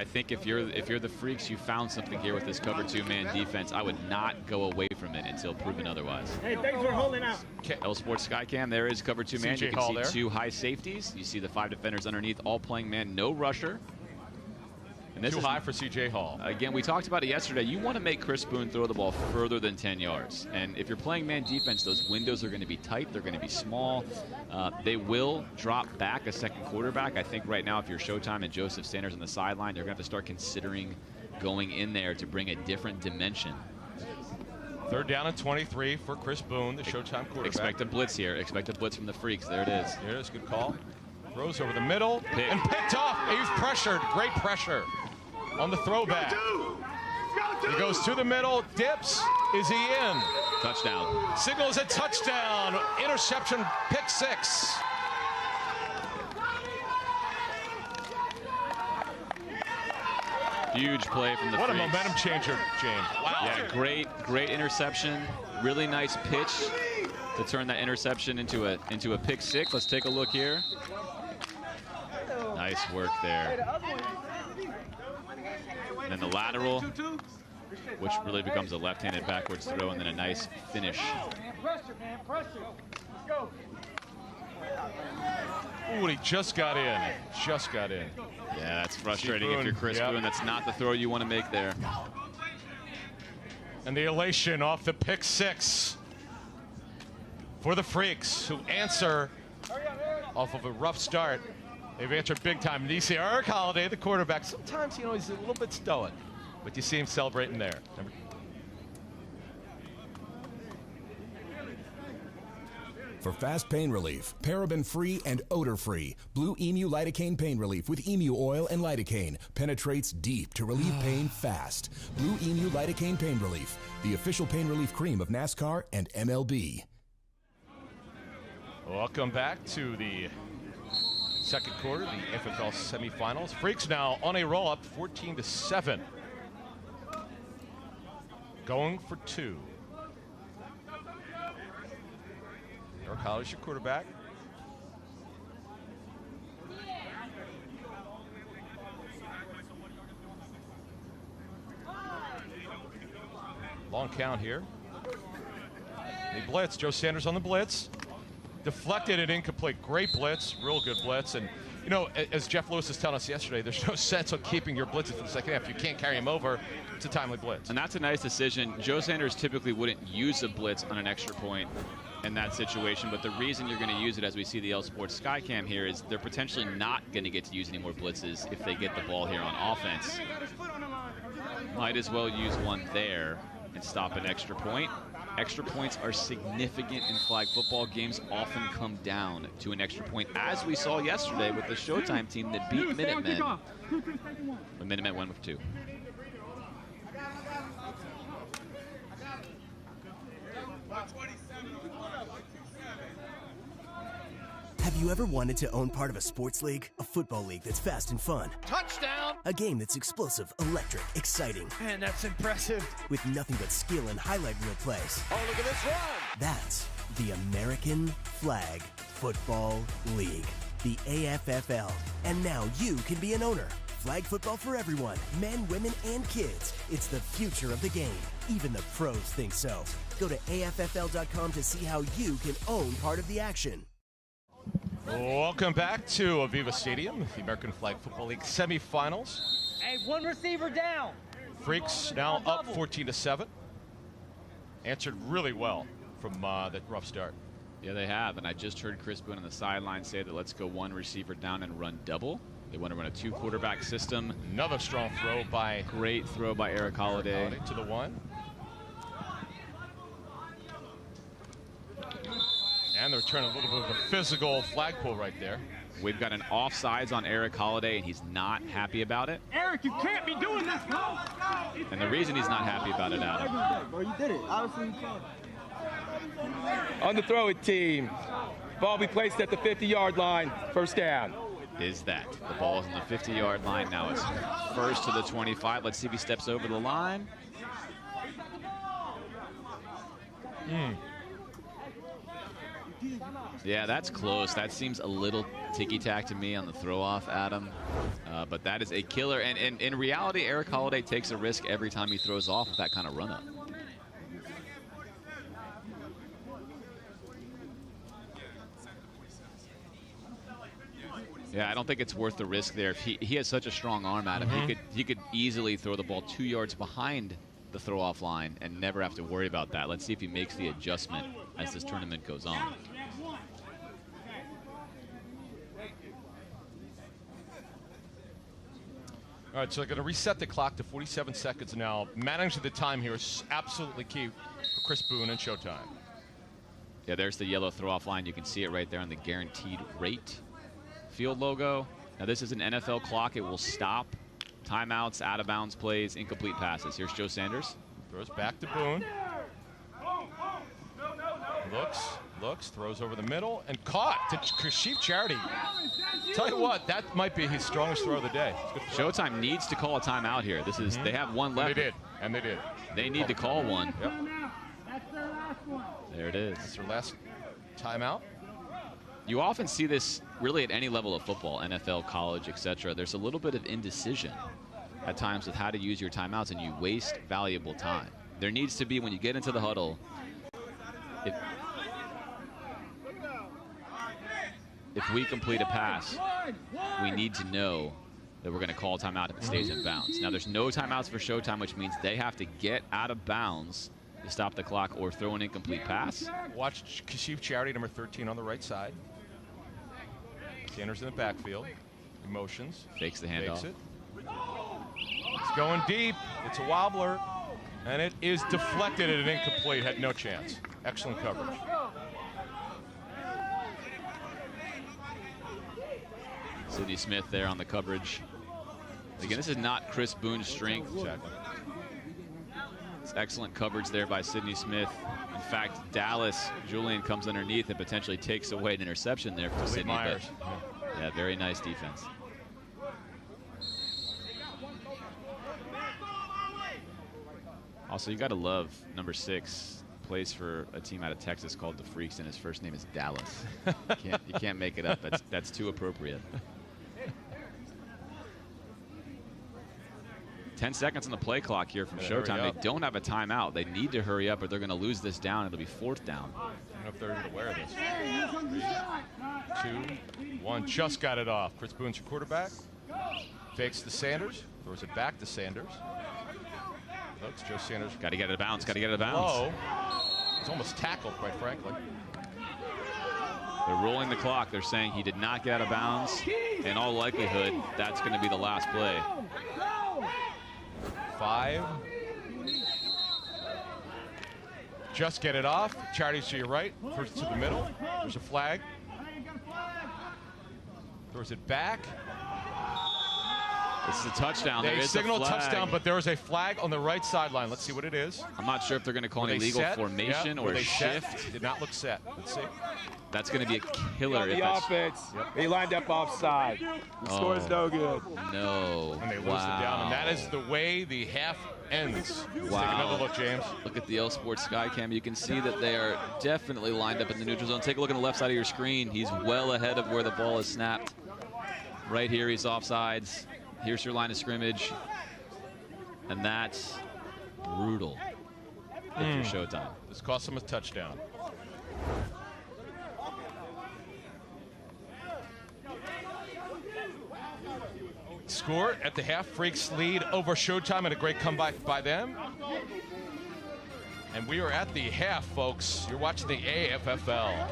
think if you're the Freaks, you found something here with this cover 2 man defense. I would not go away from it until proven otherwise. Hey, thanks for holding out. L Sports Skycam, there is cover 2 man. You can see there. 2 high safeties. You see the 5 defenders underneath, all playing man, no rusher. And this Too is high for C.J. Hall. Again, we talked about it yesterday. You want to make Chris Boone throw the ball further than 10 yards. And if you're playing man defense, those windows are going to be tight. They're going to be small. They will drop back a second quarterback. I think right now, if you're Showtime and Joseph Sanders on the sideline, you're going to have to start considering going in there to bring a different dimension. 3rd down and 23 for Chris Boone, the Showtime quarterback. Expect a blitz here. Expect a blitz from the Freaks. There it is. There it is. Good call. Throws over the middle and picked off. He's pressured. Great pressure on the throwback. He goes to the middle, dips. Is he in? Touchdown. Signals a touchdown. Interception, pick 6. Huge play from the What Freaks. a momentum changer, James. Wow. Yeah, great interception. Really nice pitch to turn that interception into a pick 6. Let's take a look here. Nice work there. And then the lateral, which really becomes a left-handed backwards throw, and then a nice finish. Ooh, and he just got in. Yeah, that's frustrating if you're Chris Boone. That's not the throw you want to make there. And the elation off the pick 6 for the Freaks, who answer off of a rough start. They've answered big time. And you see Eric Holiday, the quarterback. Sometimes, you know, he's a little bit stoic, but you see him celebrating there. For fast pain relief, paraben-free and odor-free, Blue Emu Lidocaine Pain Relief with emu oil and lidocaine penetrates deep to relieve pain fast. Blue Emu Lidocaine Pain Relief, the official pain relief cream of NASCAR and MLB. Welcome back to the second quarter, the AFFL Semifinals. Freaks now on a roll up, 14-7. Going for 2. Eric Hollis, your quarterback. Long count here. They blitz. Joe Sanders on the blitz. Deflected and incomplete. Great blitz. Real good blitz. And, you know, as Jeff Lewis was telling us yesterday, there's no sense of keeping your blitzes for the second half. You can't carry him over. It's a timely blitz. And that's a nice decision. Joe Sanders typically wouldn't use a blitz on an extra point in that situation, but the reason you're going to use it, as we see the L Sports Skycam here, is they're potentially not going to get to use any more blitzes if they get the ball here on offense. Might as well use one there and stop an extra point. Extra points are significant in flag football. Games often come down to an extra point, as we saw yesterday with the Showtime team that beat Minutemen. The Minutemen won with 2. Have you ever wanted to own part of a sports league? A football league that's fast and fun. Touchdown! A game that's explosive, electric, exciting. Man, that's impressive. With nothing but skill and highlight reel plays. Oh, look at this run! That's the American Flag Football League, the AFFL. And now you can be an owner. Flag football for everyone, men, women, and kids. It's the future of the game. Even the pros think so. Go to AFFL.com to see how you can own part of the action. Welcome back to Aviva Stadium, the American Flag Football League semifinals. Hey, one receiver down. Freaks now up 14-7. Answered really well from that rough start. Yeah, they have, and I just heard Chris Boone on the sideline say that let's go one receiver down and run double. They want to run a 2-quarterback system. Another strong throw by... Great throw by Eric Holiday. To the one. And they're turning a little bit of a physical flagpole right there. We've got an offsides on Eric Holiday, and he's not happy about it. Eric, you can't be doing this, bro. And the reason he's not happy about it, Adam. Bro, you did it. Obviously, you can. On the throw it, team. Ball be placed at the 50-yard line. First down. Is that the ball's on the 50-yard line now? It's first to the 25. Let's see if he steps over the line. Yeah, that's close. That seems a little ticky-tack to me on the throw-off, Adam. But that is a killer. And in reality, Eric Holiday takes a risk every time he throws off with that kind of run-up. Yeah, I don't think it's worth the risk there. If he has such a strong arm, Adam, he could easily throw the ball 2 yards behind the throw-off line and never have to worry about that. Let's see if he makes the adjustment as this tournament goes on. All right, so they're going to reset the clock to 47 seconds now. Managing the time here is absolutely key for Chris Boone and Showtime. Yeah, there's the yellow throw-off line. You can see it right there on the guaranteed rate field logo. Now, this is an NFL clock. It will stop timeouts, out-of-bounds plays, incomplete passes. Here's Joe Sanders. Throws back to Boone. Looks, throws over the middle, and caught to Kashif Charity. Tell you what, that might be his strongest throw of the day. Showtime needs to call a timeout here. This is they have one left. And they did. They need to call one. Yep. That's their last one. There it is. That's their last timeout. You often see this really at any level of football, NFL, college, etc. There's a little bit of indecision at times with how to use your timeouts, and you waste valuable time. There needs to be, when you get into the huddle, if we complete a pass, we need to know that we're going to call timeout if it stays in bounds. Now, there's no timeouts for Showtime, which means they have to get out of bounds to stop the clock or throw an incomplete pass. Watch Kashif Charity, number 13, on the right side. Sanders in the backfield. Emotions. Fakes the handoff. Fakes it. It's going deep. It's a wobbler. And it is deflected and incomplete. Had no chance. Excellent coverage. Sidney Smith there on the coverage. Again, this is not Chris Boone's strength. Exactly. It's excellent coverage there by Sidney Smith. In fact, Dallas, Julian comes underneath and potentially takes away an interception there from Sidney. Yeah, very nice defense. Also, you got to love number 6. Plays for a team out of Texas called the Freaks, and his first name is Dallas. You can't make it up. That's too appropriate. 10 seconds on the play clock here from Showtime. They don't have a timeout. They need to hurry up or they're going to lose this down. It'll be 4th down. I don't know if they're even aware of this. 3, 2, 1. Just got it off. Chris Boone's your quarterback. Fakes to Sanders. Throws it back to Sanders. Looks, Joe Sanders. Got to get it out of bounds. Got to get it out of bounds. Low. It's almost tackled, quite frankly. They're rolling the clock. They're saying he did not get out of bounds. In all likelihood, that's going to be the last play. 5. Just get it off. Charity's to your right. First to the middle. There's a flag. Throws it back. This is a touchdown. They signal touchdown, but there is a flag on the right sideline. Let's see what it is. I'm not sure if they're going to call an illegal formation or a shift. Did not look set. Let's see. That's going to be a killer. The offense. They lined up offside. The score is no good. No. And they lose it down. And that is the way the half ends. Let's take another look, James. Look at the L Sports Skycam. You can see that they are definitely lined up in the neutral zone. Take a look on the left side of your screen. He's well ahead of where the ball is snapped. Right here, he's offsides. Here's your line of scrimmage. And that's brutal. If you're Showtime. This cost them a touchdown. Score at the half. Freaks lead over Showtime, and a great comeback by them. And we are at the half, folks. You're watching the AFFL.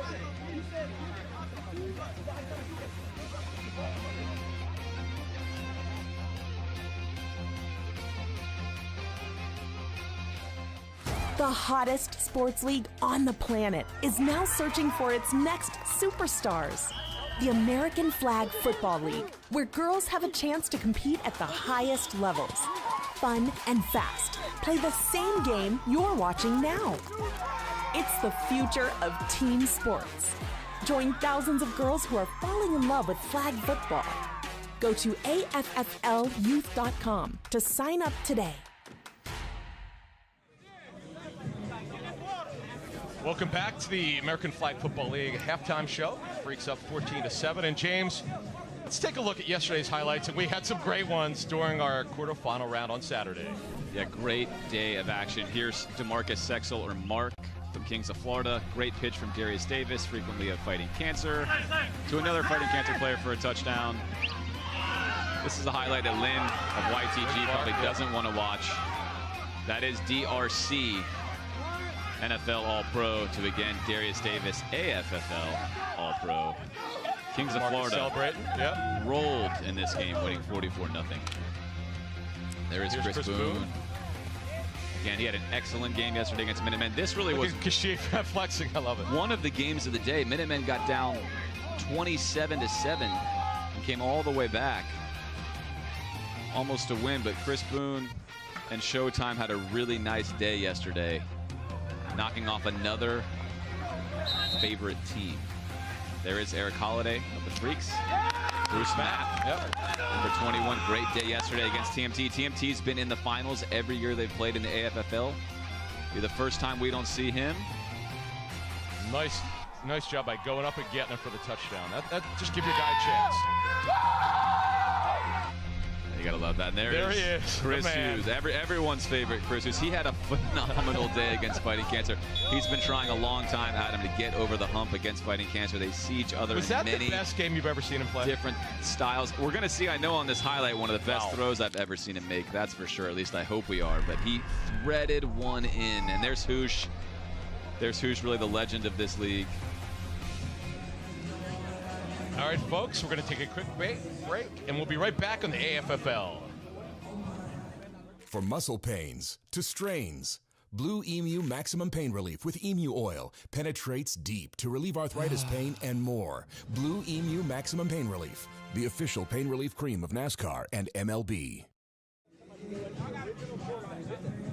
The hottest sports league on the planet is now searching for its next superstars. The American Flag Football League, where girls have a chance to compete at the highest levels. Fun and fast. Play the same game you're watching now. It's the future of team sports. Join thousands of girls who are falling in love with flag football. Go to AFFLYouth.com to sign up today. Welcome back to the American Flag Football League halftime show. Freaks up 14-7. And James, let's take a look at yesterday's highlights. And we had some great ones during our quarterfinal round on Saturday. Yeah, great day of action. Here's DeMarcus Sexel, or Mark, from Kings of Florida. Great pitch from Darius Davis, frequently of fighting cancer, to another fighting cancer player for a touchdown. This is a highlight that Lynn of YTG probably doesn't want to watch. That is DRC. NFL All-Pro to, again, Darius Davis, AFFL All-Pro. Kings of Florida celebrating. Yep. Rolled in this game, winning 44-0. There is Chris Boone. Again, he had an excellent game yesterday against Minutemen. This really was Kashif flexing. I love it. One of the games of the day. Minutemen got down 27-7 and came all the way back, almost to win. But Chris Boone and Showtime had a really nice day yesterday, knocking off another favorite team. There is Eric Holiday of the Freaks. Bruce Mapp, number 21, great day yesterday against TMT. TMT's been in the finals every year they've played in the AFFL. Be the first time we don't see him. Nice job by going up and getting him for the touchdown. That just give your guy a chance. You gotta love that. And there he is, Chris Hughes, everyone's favorite Chris Hughes. He had a phenomenal day against Fighting Cancer. He's been trying a long time, Adam, to get over the hump against Fighting Cancer. They see each other Was in that many the best game you've ever seen him play? Different styles. We're gonna see, I know on this highlight, one of the best throws I've ever seen him make. That's for sure. At least I hope we are. But he threaded one in, and there's Hoosh. There's Hoosh, really the legend of this league. All right, folks, we're going to take a quick break, and we'll be right back on the AFFL. From muscle pains to strains, Blue Emu Maximum Pain Relief with Emu Oil penetrates deep to relieve arthritis pain and more. Blue Emu Maximum Pain Relief, the official pain relief cream of NASCAR and MLB.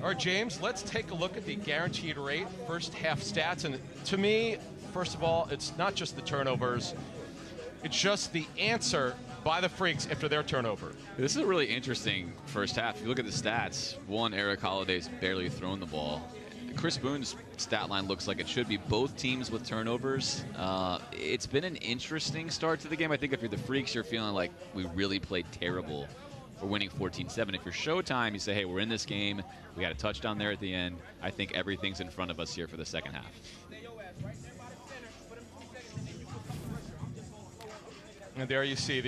All right, James, let's take a look at the guaranteed rate first half stats. And to me, first of all, it's not just the turnovers. It's just the answer by the Freaks after their turnover. This is a really interesting first half. If you look at the stats, one, Eric Holiday's barely thrown the ball. Chris Boone's stat line looks like it should be. Both teams with turnovers. It's been an interesting start to the game. I think if you're the Freaks, you're feeling like we really played terrible. We're winning 14-7. If you're Showtime, you say, hey, we're in this game. We got a touchdown there at the end. I think everything's in front of us here for the second half. And there you see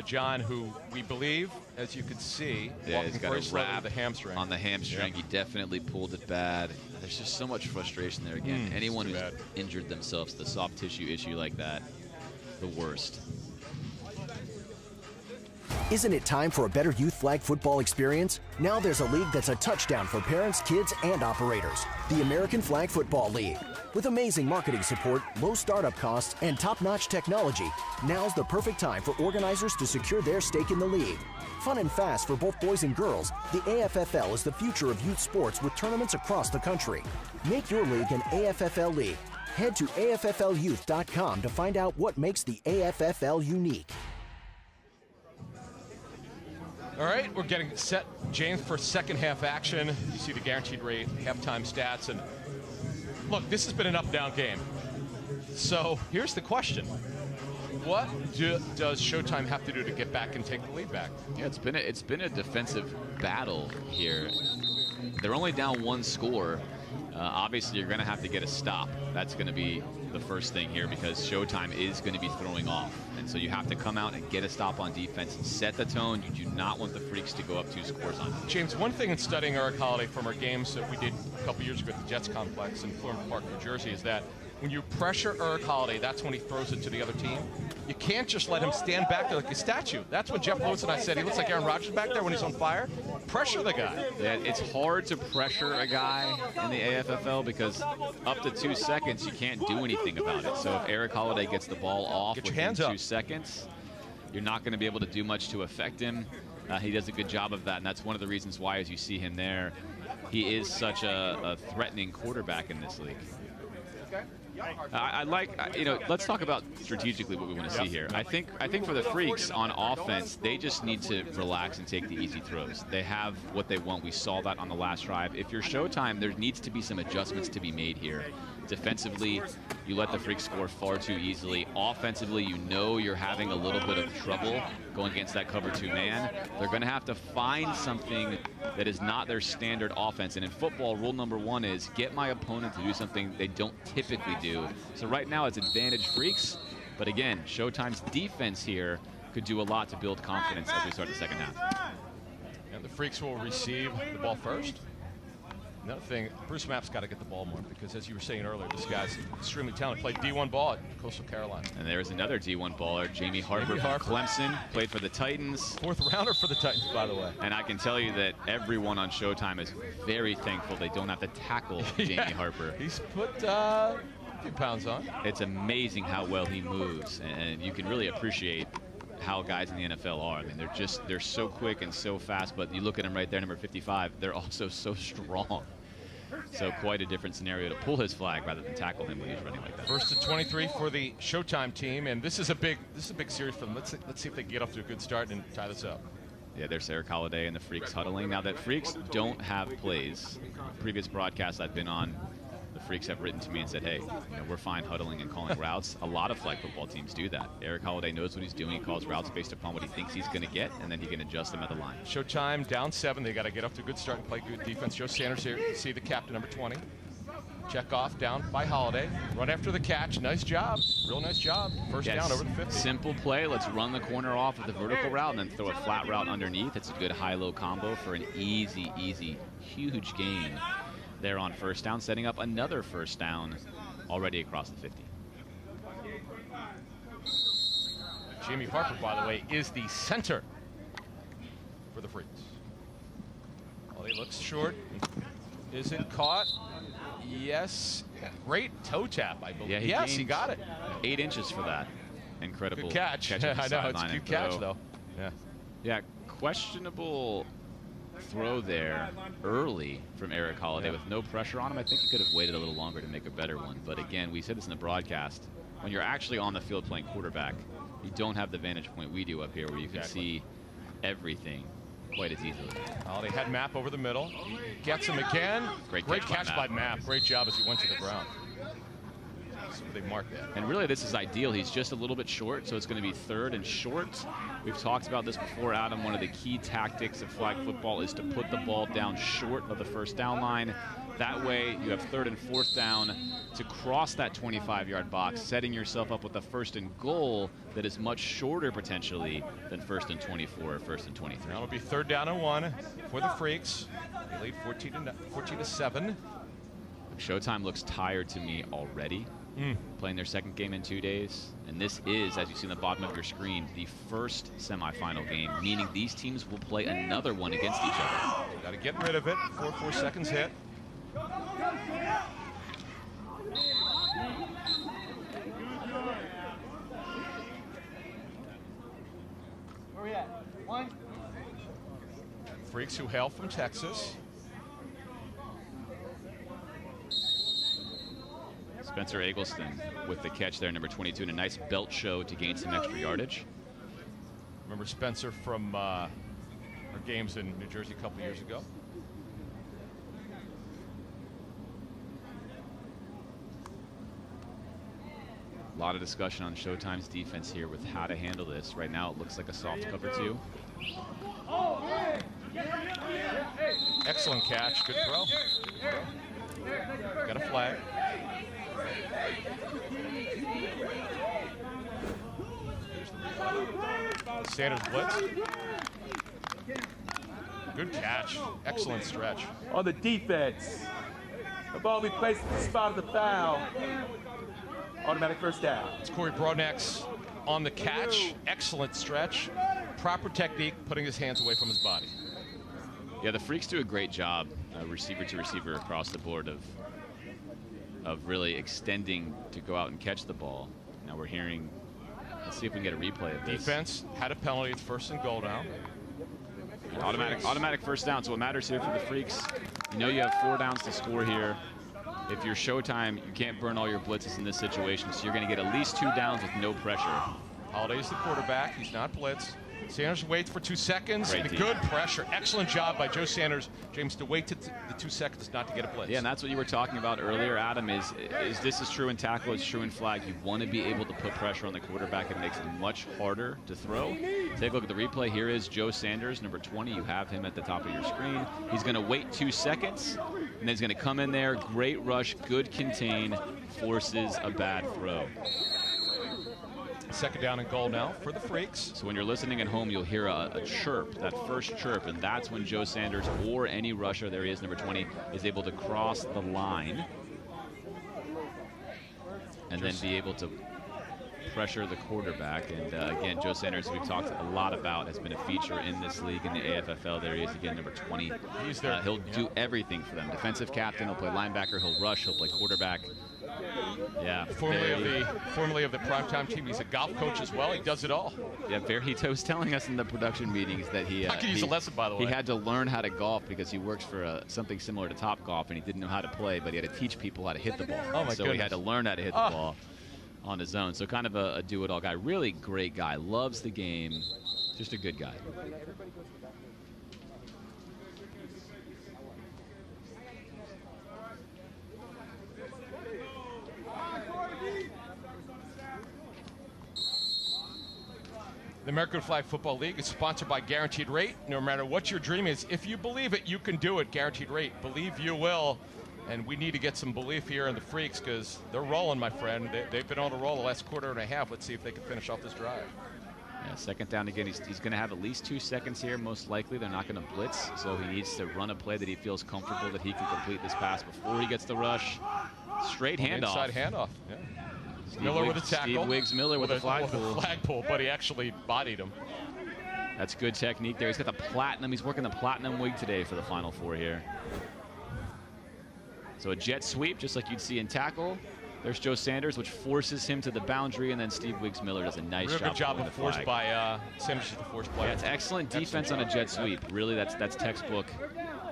John, who we believe, as you can see, he's got a wrap the hamstring. On the hamstring. Yep. He definitely pulled it bad. There's just so much frustration there. Again, anyone who's injured themselves, the soft tissue issue like that, the worst. Isn't it time for a better youth flag football experience? Now there's a league that's a touchdown for parents, kids, and operators. The American Flag Football League. With amazing marketing support, low startup costs, and top-notch technology, now's the perfect time for organizers to secure their stake in the league. Fun and fast for both boys and girls, the AFFL is the future of youth sports with tournaments across the country. Make your league an AFFL league. Head to AFFLYouth.com to find out what makes the AFFL unique. All right, we're getting set, James, for second half action. You see the guaranteed rate, halftime stats, and look, this has been an up-down game. So here's the question. What does Showtime have to do to get back and take the lead back? Yeah, it's been a defensive battle here. They're only down 1 score. Obviously, you're going to have to get a stop. That's going to be the first thing here because Showtime is going to be throwing off. And so you have to come out and get a stop on defense, set the tone. You do not want the Freaks to go up 2 scores on you. James, one thing in studying Eric Holiday from our games that we did a couple years ago at the Jets complex in Florham Park, New Jersey, is that when you pressure Eric Holiday, that's when he throws it to the other team. You can't just let him stand back there like a statue. That's when Jeff Lewis and I said he looks like Aaron Rodgers back there when he's on fire. Pressure the guy. Yeah, it's hard to pressure a guy in the AFFL because up to 2 seconds, you can't do anything about it. So if Eric Holiday gets the ball off within 2 seconds, you're not going to be able to do much to affect him. He does a good job of that, and that's one of the reasons why, as you see him there, he is such a threatening quarterback in this league. I like, let's talk about strategically what we want to see here. I think for the Freaks on offense, they just need to relax and take the easy throws. They have what they want. We saw that on the last drive. If you're Showtime, there needs to be some adjustments to be made here. Defensively, you let the Freaks score far too easily. Offensively, you know you're having a little bit of trouble going against that cover 2 man. They're going to have to find something that is not their standard offense. And in football, rule number 1 is get my opponent to do something they don't typically do. So right now it's advantage Freaks. But again, Showtime's defense here could do a lot to build confidence as we start the second half. And the Freaks will receive the ball first. Another thing, Bruce Mapp's got to get the ball more because, as you were saying earlier, this guy's extremely talented. Played D1 ball at Coastal Carolina. And there's another D1 baller, Jamie Harper from Clemson. Played for the Titans. 4th rounder for the Titans, by the way. And I can tell you that everyone on Showtime is very thankful they don't have to tackle Jamie Harper. He's put a few pounds on. It's amazing how well he moves, and you can really appreciate how guys in the NFL are. I mean, they're so quick and so fast, but you look at him right there, number 55, they're also so strong. So quite a different scenario to pull his flag rather than tackle him when he's running like that. First to 23 for the Showtime team, and this is a big series for them. Let's see if they can get off to a good start and tie this up. Yeah, there's Eric Holiday and the Freaks huddling. Now that Freaks don't have plays, previous broadcasts I've been on, the Freaks have written to me and said, hey, we're fine huddling and calling routes. A lot of flag football teams do that. Eric Holiday knows what he's doing. He calls routes based upon what he thinks he's going to get, and then he can adjust them at the line. Showtime down 7. They got to get off to a good start and play good defense. Joe Sanders here. You see the captain, number 20. Check off down by Holiday. Run after the catch. Nice job. Real nice job. First down over the 50. Simple play. Let's run the corner off with the vertical route and then throw a flat route underneath. It's a good high-low combo for an easy, huge gain there on first down, setting up another first down already across the 50. Jamie Harper, by the way, is the center for the Freaks. Well, he looks short. Is it caught? Yes. Great toe tap, I believe. Yeah, he got it. 8 inches for that. Incredible good catch. I know, it's a good catch, though. Yeah, questionable throw there early from Eric Holiday with no pressure on him. I think he could have waited a little longer to make a better one. But again, we said this in the broadcast. When you're actually on the field playing quarterback, you don't have the vantage point we do up here where you can see everything quite as easily. Holiday had Mapp over the middle. He gets him again. Great catch by Mapp. Great job as he went to the ground. So they marked that. And really, this is ideal. He's just a little bit short, so it's going to be 3rd and short. We've talked about this before, Adam. One of the key tactics of flag football is to put the ball down short of the first down line. That way, you have 3rd and 4th down to cross that 25-yard box, setting yourself up with a 1st and goal that is much shorter, potentially, than 1st and 24 or 1st and 23. That'll be 3rd down and 1 for the Freaks. They lead 14-7. Showtime looks tired to me already. Playing their 2nd game in 2 days. And this is, as you see on the bottom of your screen, the first semifinal game, meaning these teams will play another one against each other. Got to get rid of it. 4 seconds hit. Where we at? 1. Freaks who hail from Texas. Spencer Eggleston with the catch there, number 22, and a nice belt show to gain some extra yardage. Remember Spencer from our games in New Jersey a couple years ago. A lot of discussion on Showtime's defense here with how to handle this. Right now, it looks like a soft cover 2. Excellent catch. Good throw. Got a flag. Sanders blitz. Good catch. Excellent stretch. On the defense, the ball be placed at the spot of the foul. Automatic first down. It's Corey Broadnax on the catch. Excellent stretch. Proper technique, putting his hands away from his body. Yeah, the Freaks do a great job, receiver to receiver across the board, of really extending to go out and catch the ball. Now we're hearing, let's see if we can get a replay of this. Defense had a penalty. It's 1st and goal now. Automatic first down. So what matters here for the Freaks, you know you have 4 downs to score here. If you're Showtime, you can't burn all your blitzes in this situation, so you're going to get at least 2 downs with no pressure. Holiday's the quarterback. He's not blitzed. Sanders waits for 2 seconds. Great Good pressure. Excellent job by Joe Sanders. James, to wait to the 2 seconds not to get a blitz. Yeah, and that's what you were talking about earlier, Adam, is this is true in tackle, it's true in flag. You want to be able to put pressure on the quarterback. It makes it much harder to throw. Take a look at the replay. Here is Joe Sanders, number 20. You have him at the top of your screen. He's going to wait 2 seconds, and then he's going to come in there. Great rush, good contain, forces a bad throw. 2nd down and goal now for the Freaks. So when you're listening at home, you'll hear a chirp, that first chirp, and that's when Joe Sanders or any rusher, there he is, number 20, is able to cross the line and then be able to pressure the quarterback. And again, Joe Sanders, we've talked a lot about, has been a feature in this league in the AFFL. There he is again, number 20. He's there. He'll do everything for them. Defensive captain, he'll play linebacker, he'll rush, he'll play quarterback. Yeah. Formerly of the primetime team, he's a golf coach as well. He does it all. Yeah, he was telling us in the production meetings that I could use a lesson, by the way. He had to learn how to golf because he works for something similar to Top Golf, and he didn't know how to play, but he had to teach people how to hit the ball. Oh my so goodness. He had to learn how to hit the ball on his own. So kind of a do-it-all guy. Really great guy. Loves the game. Just a good guy. The American Flag Football League is sponsored by Guaranteed Rate. No matter what your dream is, if you believe it, you can do it. Guaranteed Rate. Believe you will. And we need to get some belief here in the Freaks because they're rolling, my friend. They've been on a roll the last quarter and a half. Let's see if they can finish off this drive. Yeah, 2nd down again. He's going to have at least 2 seconds here, most likely. They're not going to blitz, so he needs to run a play that he feels comfortable that he can complete this pass before he gets the rush. Straight handoff. Inside handoff, yeah. Miller with a tackle. Steve Wiggs-Miller with a flagpole. But he actually bodied him. That's good technique there. He's got the platinum. He's working the platinum wig today for the Final Four here. So a jet sweep, just like you'd see in tackle. There's Joe Sanders, which forces him to the boundary, and then Steve Wiggs-Miller does a nice job. Good job of force by Sanders, the force player. Yeah, it's excellent defense on a jet sweep. Really, that's textbook.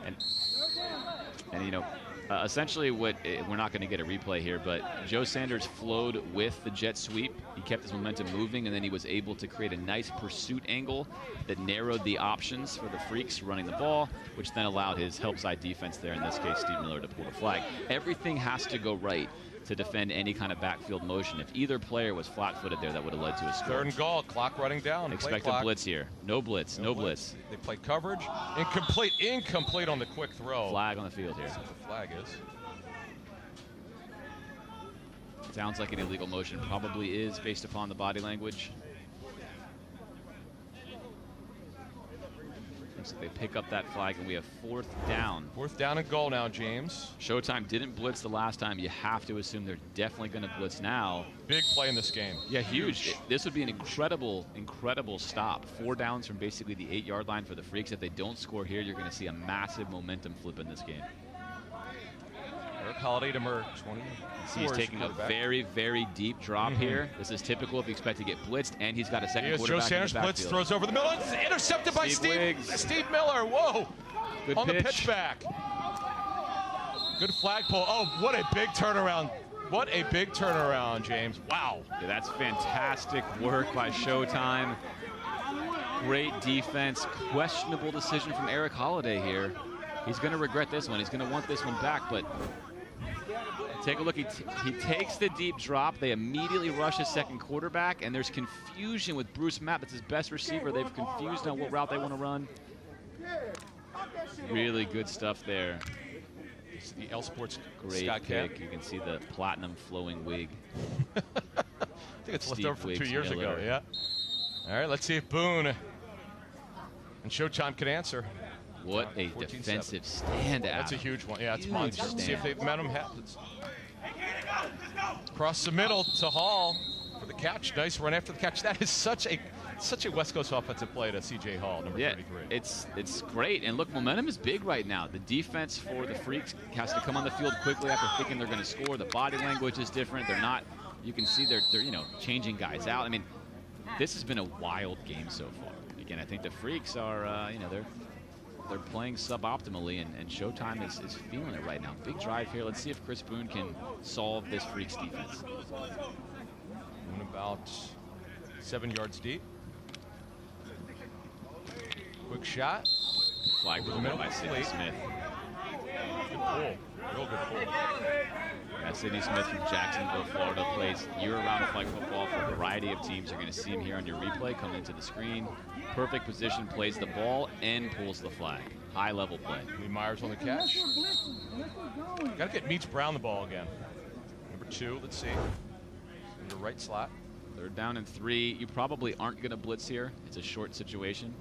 And you know, essentially we're not going to get a replay here, but Joe Sanders flowed with the jet sweep. He kept his momentum moving, and then he was able to create a nice pursuit angle that narrowed the options for the Freaks running the ball, which then allowed his help side defense there, in this case Steve Miller, to pull the flag. Everything has to go right to defend any kind of backfield motion. If either player was flat-footed there, that would have led to a score. 3rd and goal, clock running down. Expect a blitz here. No blitz. They play coverage. Incomplete on the quick throw. Flag on the field here. That's what the flag is. Sounds like an illegal motion. Probably is, based upon the body language. Looks like they pick up that flag, and we have 4th down. 4th down and goal now, James. Showtime didn't blitz the last time. You have to assume they're definitely going to blitz now. Big play in this game. Yeah, huge. This would be an incredible stop. 4 downs from basically the 8-yard line for the Freaks. If they don't score here, you're going to see a massive momentum flip in this game. Eric Holiday to Merck, 20. He's taking a very, very deep drop here. This is typical if you expect to get blitzed, and he's got a second quarterback. Joe Sanders blitz, throws over the middle. It's intercepted by Steve Miller. Whoa. Good on pitch. The pitch back. Good flagpole. Oh, what a big turnaround. What a big turnaround, James. Wow. Yeah, that's fantastic work by Showtime. Great defense. Questionable decision from Eric Holiday here. He's going to regret this one. He's going to want this one back, but Take a look. He takes the deep drop. They immediately rush his second quarterback, and there's confusion with Bruce Mapp. That's his best receiver. They've confused on what route they want to run. Really good stuff there. It's the L Sports great Scott pick. Camp. You can see the platinum flowing wig. I think it's left Steve over from 2 Wiggs years Miller. ago. Yeah. All right, let's see if Boone and Showtime can answer. What a 14-7. defensive stand out. That's a huge one. Yeah, it's Huge monster. Let's see if stand. the momentum happens. Across the middle to Hall for the catch. Nice run after the catch. That is such a West Coast offensive play to C.J. Hall, number 33. It's great. And look, momentum is big right now. The defense for the Freaks has to come on the field quickly after thinking they're going to score. The body language is different. They're not. You can see they're changing guys out. I mean, this has been a wild game so far. Again, I think the Freaks are they're playing suboptimally, and Showtime is feeling it right now. Big drive here. Let's see if Chris Boone can solve this Freaks defense. Boone about 7 yards deep. Quick shot. Flag Over the middle by Sidney Smith. Good pull. Real good pull. Yeah, Sidney Smith from Jacksonville, Florida, plays year-round flag football for a variety of teams. You're going to see him here on your replay coming into the screen. Perfect position, plays the ball, and pulls the flag. High-level play. Lee Myers on the catch. Got to get Meets Brown the ball again. Number 2, let's see. In the right slot. 3rd down and 3. You probably aren't going to blitz here. It's a short situation.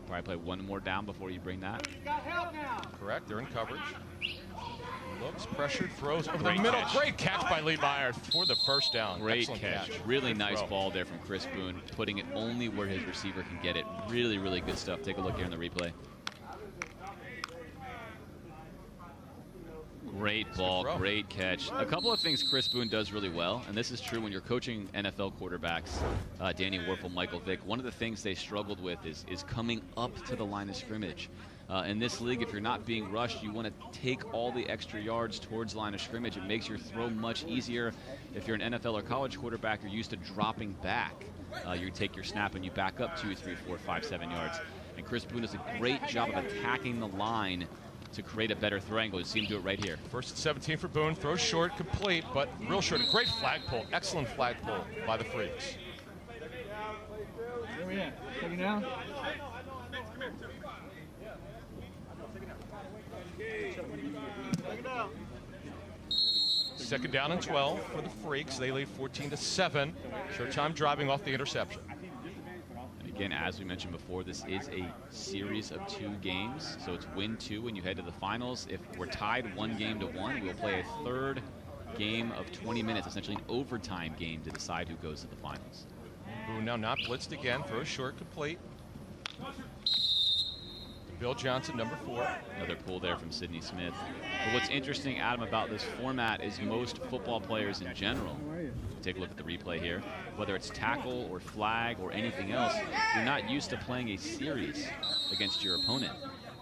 Probably play one more down before you bring that. Correct, they're in coverage. Looks, pressured, throws over Great the middle. catch. Great catch by Lee Myers for the first down. Great Excellent catch. catch. Really Good nice throw. ball there from Chris Boone, putting it only where his receiver can get it. Really, really good stuff. Take a look here in the replay. Great ball, great catch. A couple of things Chris Boone does really well, and this is true when you're coaching NFL quarterbacks, Danny Werfel, Michael Vick. One of the things they struggled with is coming up to the line of scrimmage. In this league, if you're not being rushed, you want to take all the extra yards towards line of scrimmage. It makes your throw much easier. If you're an NFL or college quarterback, you're used to dropping back. You take your snap and you back up 2, 3, 4, 5, 7 yards. And Chris Boone does a great job of attacking the line to create a better throw angle. You see him do it right here. 1st and 17 for Boone. Throws short, complete, but real short. A great flag pull. Excellent flag pull by the Freaks. Where we at? Second down? Second down and 12 for the Freaks. They lead 14-7. Showtime driving off the interception. And again, as we mentioned before, this is a series of 2 games. So it's win 2 when you head to the finals. If we're tied 1-1, we'll play a 3rd game of 20 minutes, essentially an overtime game to decide who goes to the finals. Boone now not blitzed again. Throws short, complete. Bill Johnson, number 4. Another pull there from Sidney Smith. But what's interesting, Adam, about this format is most football players in general, take a look at the replay here, whether it's tackle or flag or anything else, you're not used to playing a series against your opponent.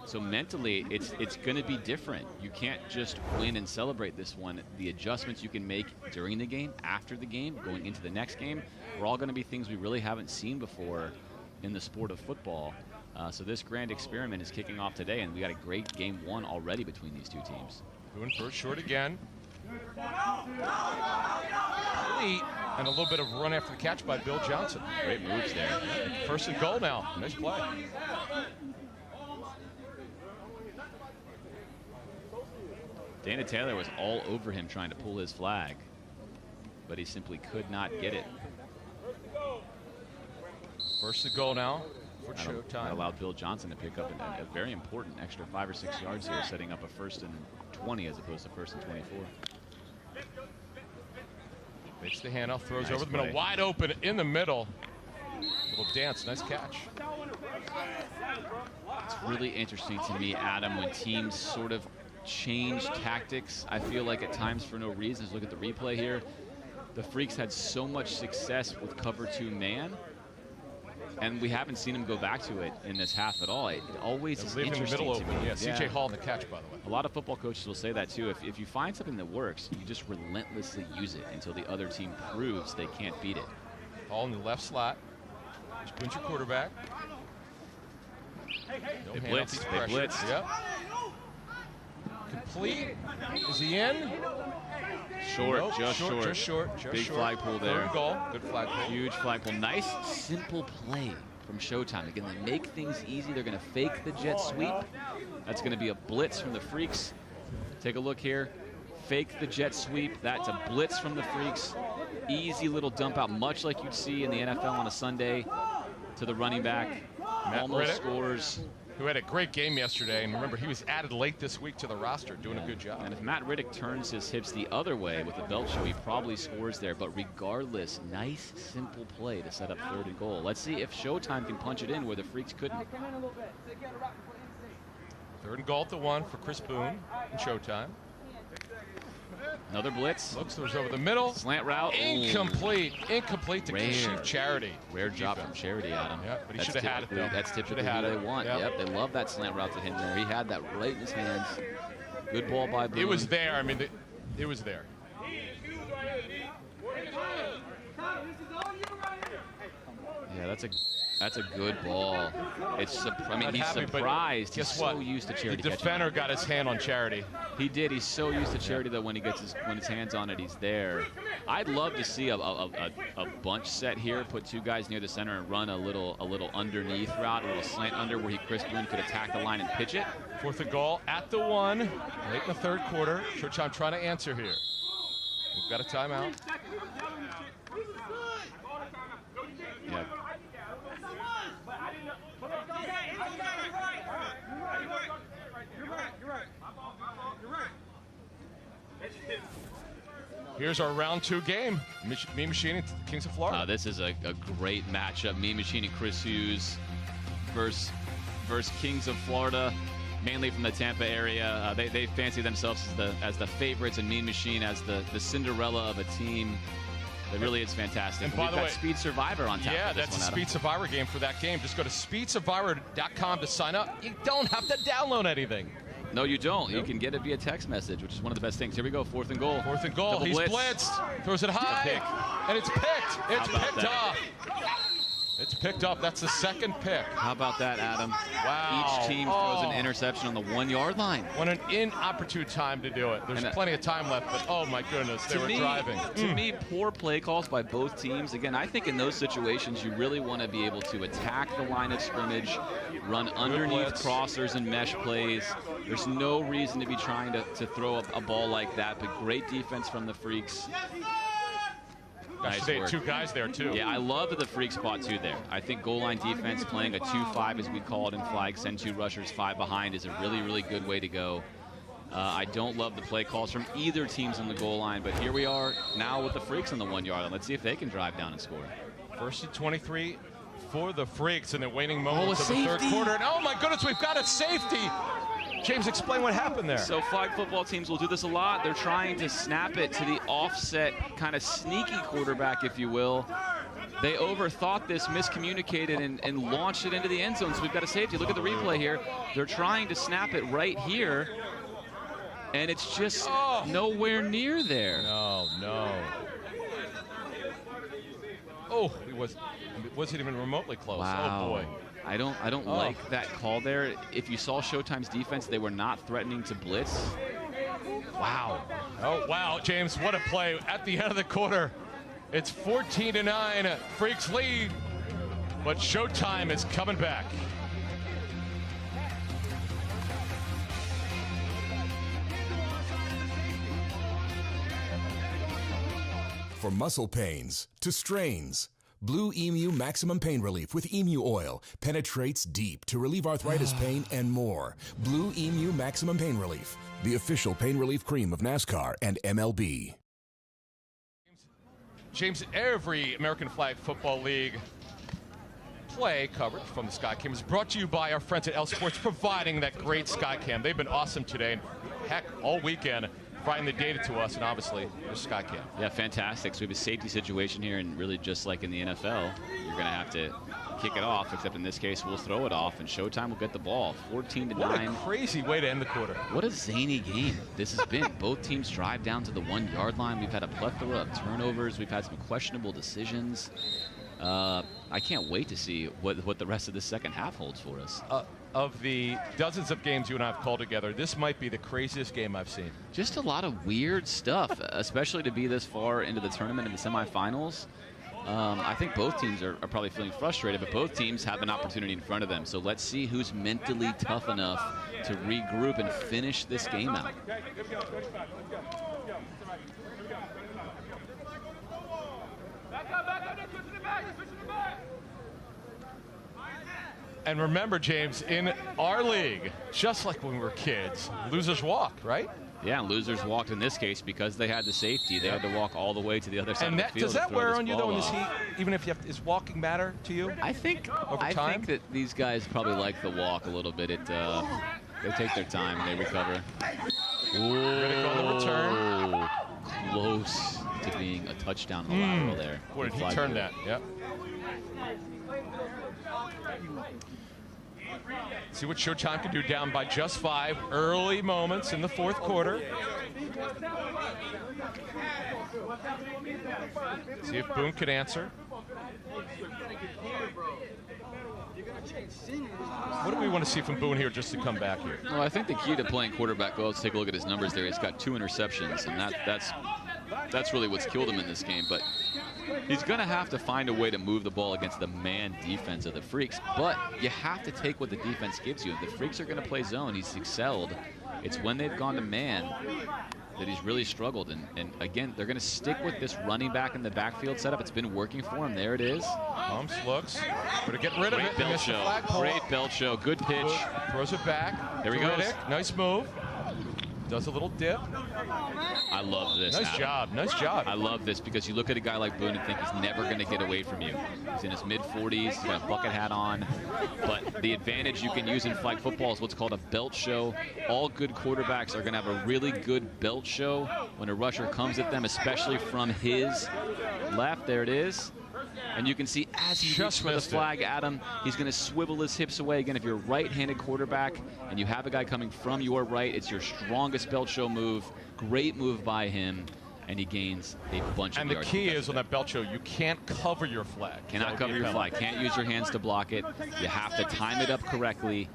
So mentally, it's going to be different. You can't just win and celebrate this one. The adjustments you can make during the game, after the game, going into the next game, are all going to be things we really haven't seen before in the sport of football. So this grand experiment is kicking off today, and we got a great game 1 already between these 2 teams. Boone first short again. Complete, and a little bit of run after the catch by Bill Johnson. Great moves there. 1st and goal now. Nice play. Dana Taylor was all over him trying to pull his flag, but he simply could not get it. 1st and goal now for Showtime. That allowed Bill Johnson to pick up a very important extra 5 or 6 yards here, setting up a 1st and 20 as opposed to 1st and 24. Makes the handoff, throws Nice over the middle, play. wide open in the middle. Little dance, nice catch. It's really interesting to me, Adam, when teams sort of change tactics. I feel like at times for no reason. Let's look at the replay here. The Freaks had so much success with cover 2 man, and we haven't seen him go back to it in this half at all. It always is Leaving the interesting middle to open. me. Yeah, C.J. Hall in the catch, by the way. A lot of football coaches will say that too. If you find something that works, you just relentlessly use it until the other team proves they can't beat it. Hall in the left slot. Spins your quarterback. They blitzed. They blitzed. Yep. Complete. Is he in? Short, Nope, just short. Just short. Big flagpole there. Third goal. Good flagpole. Huge flagpole. Nice, simple play from Showtime. Again, they make things easy. They're going to fake the jet sweep. That's going to be a blitz from the Freaks. Take a look here. Fake the jet sweep. That's a blitz from the Freaks. Easy little dump out, much like you'd see in the NFL on a Sunday to the running back. Almost scores. Who had a great game yesterday, and remember, he was added late this week to the roster, doing a good job. And if Matt Riddick turns his hips the other way with the belt show, he probably scores there. But regardless, nice, simple play to set up 3rd and goal. Let's see if Showtime can punch it in where the Freaks couldn't. 3rd and goal at the 1 for Chris Boone in Showtime. Another blitz. Looks over the middle. Slant route. Incomplete. Incomplete to Kashif Charity. Rare job from Charity, Adam. Yeah, but he should have had it, though. That's typically what they want. Yep, they love that slant route to him there. He had that right in his hands. Good ball by Boone. It was there. I mean, it was there. Yeah, that's a good ball. It's I mean, he's surprised. He's so used to Charity. The defender got his hand on Charity. He did. He's so used to Charity that when his hands on it, he's there. I'd love to see a bunch set here. Put 2 guys near the center and run a little underneath route, a little slant under where Chris Boone could attack the line and pitch it. 4th and goal at the 1, late in the 3rd quarter. Showtime trying to answer here. We've got a timeout. Yeah. Here's our round 2 game. Mean Machine and Kings of Florida. This is a great matchup. Mean Machine and Chris Hughes versus Kings of Florida, mainly from the Tampa area. They fancy themselves as the favorites, and Mean Machine as the Cinderella of a team. It really is fantastic. And by the way, Speed Survivor on tap. Yeah, for this that's one, a Speed Survivor game for that game. Just go to speedsurvivor.com to sign up. You don't have to download anything. No, you don't. Nope. You can get it via text message, which is one of the best things. Here we go, 4th and goal. 4th and goal. Double He's blitz. blitzed. Throws it high. And it's picked. It's picked up. It's picked up. That's the 2nd pick. How about that, Adam? Wow. Each team throws an interception on the 1-yard line. What an inopportune time to do it. There's plenty of time left, but oh my goodness, they were driving. To me, poor play calls by both teams. Again, I think in those situations, you really want to be able to attack the line of scrimmage, run underneath crossers and mesh plays. There's no reason to be trying to throw a ball like that, but great defense from the Freaks. Nice 2 guys there, too. Yeah, I love that the Freaks spot 2 there. I think goal line defense, playing a 2-5 as we call it in flag, send 2 rushers 5 behind is a really, really good way to go. I don't love the play calls from either teams on the goal line, but here we are now with the Freaks on the 1-yard line. Let's see if they can drive down and score. 1st and 23 for the Freaks in the waning moments of the 3rd quarter. And oh my goodness, we've got a safety. James, explain what happened there. So flag football teams will do this a lot. They're trying to snap it to the offset, kind of sneaky quarterback, if you will. They overthought this, miscommunicated, and launched it into the end zone. So we've got a safety. Look at the replay here. They're trying to snap it right here, and it's just nowhere near there. No. Oh, it wasn't even remotely close. Wow. Oh boy. I don't like that call there. If you saw Showtime's defense, they were not threatening to blitz. Wow. Oh, wow, James, what a play at the end of the quarter. It's 14-9, Freaks lead, but Showtime is coming back. From muscle pains to strains, Blue Emu Maximum Pain Relief with Emu Oil penetrates deep to relieve arthritis pain and more. Blue Emu Maximum Pain Relief, the official pain relief cream of NASCAR and MLB. James, every American Flag Football League play coverage from the Skycam is brought to you by our friends at L Sports, providing that great Skycam. They've been awesome today, and heck, all weekend, providing the data to us, and obviously, there's Skycam. Yeah, fantastic. So we have a safety situation here, and really just like in the NFL, you're going to have to kick it off, except in this case, we'll throw it off, and Showtime will get the ball. 14-9. What a crazy way to end the quarter. What a zany game this has been. Both teams drive down to the 1-yard line. We've had a plethora of turnovers. We've had some questionable decisions. I can't wait to see what the rest of the second half holds for us. of the dozens of games you and I have called together, this might be the craziest game I've seen. Just a lot of weird stuff, especially to be this far into the tournament in the semifinals. I think both teams are probably feeling frustrated, but both teams have an opportunity in front of them. So let's see who's mentally tough enough to regroup and finish this game out. And remember, James, in our league, just like when we were kids, losers walk, right? Yeah, and losers walked in this case because they had the safety. They had to walk all the way to the other side of the field. Does that wear on you, though, in this heat? Even if is walking matter to you? I think that these guys probably like the walk a little bit. They take their time and they recover. Critical on the return. Close to being a touchdown on the lateral there. Boy, did he turn that? Yep. See what Showtime can do down by just 5. Early moments in the fourth quarter. See if Boone could answer. What do we want to see from Boone here just to come back here? Well, I think the key to playing quarterback well, let's take a look at his numbers there. He's got 2 interceptions, and that's really what's killed him in this game. But he's going to have to find a way to move the ball against the man defense of the Freaks. But you have to take what the defense gives you. If the Freaks are going to play zone, he's excelled. It's when they've gone to man that he's really struggled. And again, they're going to stick with this running back in the backfield setup. It's been working for him. There it is. Pumps, looks. We're getting rid of it. Belt show. Great belt show. Good pitch. Throws it back. There he goes. Nice move. Does a little dip. I love this. Nice job. Nice job. I love this because you look at a guy like Boone and think he's never going to get away from you. He's in his mid-40s. He's got a bucket hat on. But the advantage you can use in flag football is what's called a belt show. All good quarterbacks are going to have a really good belt show when a rusher comes at them, especially from his left. There it is. And you can see as he reaches for the flag at him, he's going to swivel his hips away. Again, if you're a right-handed quarterback and you have a guy coming from your right, it's your strongest belt show move. Great move by him, and he gains a bunch of yards. And the key is on that belt show, you can't cover your flag. Cannot cover your flag. Can't use your hands to block it. You have to time it up correctly.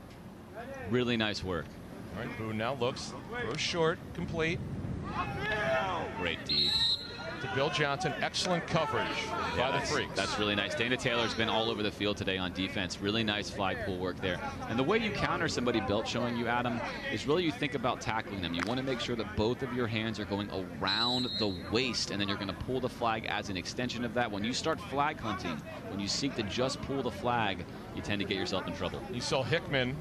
Really nice work. All right, Boone now looks. Throws short, complete. Great D. To Bill Johnson, excellent coverage by the Freaks. That's really nice. Dana Taylor's been all over the field today on defense. Really nice flag pull work there. And the way you counter somebody belt showing you, Adam, is really you think about tackling them. You want to make sure that both of your hands are going around the waist, and then you're going to pull the flag as an extension of that. When you start flag hunting, when you seek to just pull the flag, you tend to get yourself in trouble. You saw Hickman,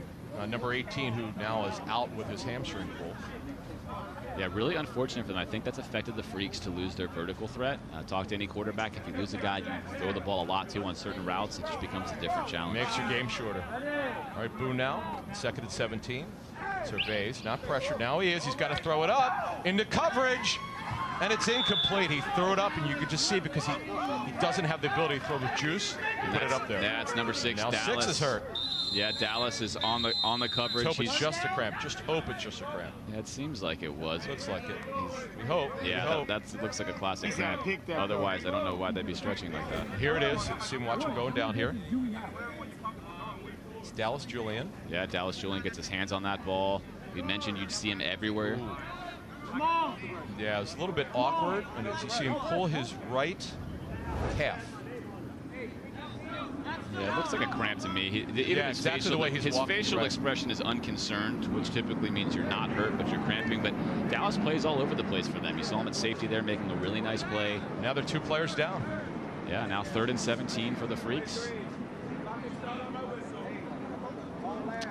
number 18, who now is out with his hamstring pull. Yeah, really unfortunate for them. I think that's affected the Freaks to lose their vertical threat. Talk to any quarterback. If you lose a guy you throw the ball a lot to on certain routes, it just becomes a different challenge. Makes your game shorter. All right, Boone now, 2nd and 17. Surveys, not pressured. Now he is. He's got to throw it up into coverage, and it's incomplete. He threw it up, and you could just see because he doesn't have the ability to throw with juice. Put it up there. That's number 6. Now Dallas. 6 is hurt. Yeah, Dallas is on the coverage. Hope it's just a cramp. Just hope it's just a cramp. Yeah, it seems like it was. Looks like it. We hope. Yeah, that looks like a classic cramp. Otherwise, I don't know why they'd be stretching like that. Here it is. See him, watch him going down here. It's Dallas Julian. Yeah, Dallas Julian gets his hands on that ball. We mentioned you'd see him everywhere. Ooh. Yeah, it was a little bit awkward. And as you see him pull his right calf. Yeah, it looks like a cramp to me. Exactly the way he's walking. His facial expression is unconcerned, which typically means you're not hurt, but you're cramping. But Dallas plays all over the place for them. You saw him at safety there making a really nice play. Now they're 2 players down. Yeah, now 3rd and 17 for the Freaks.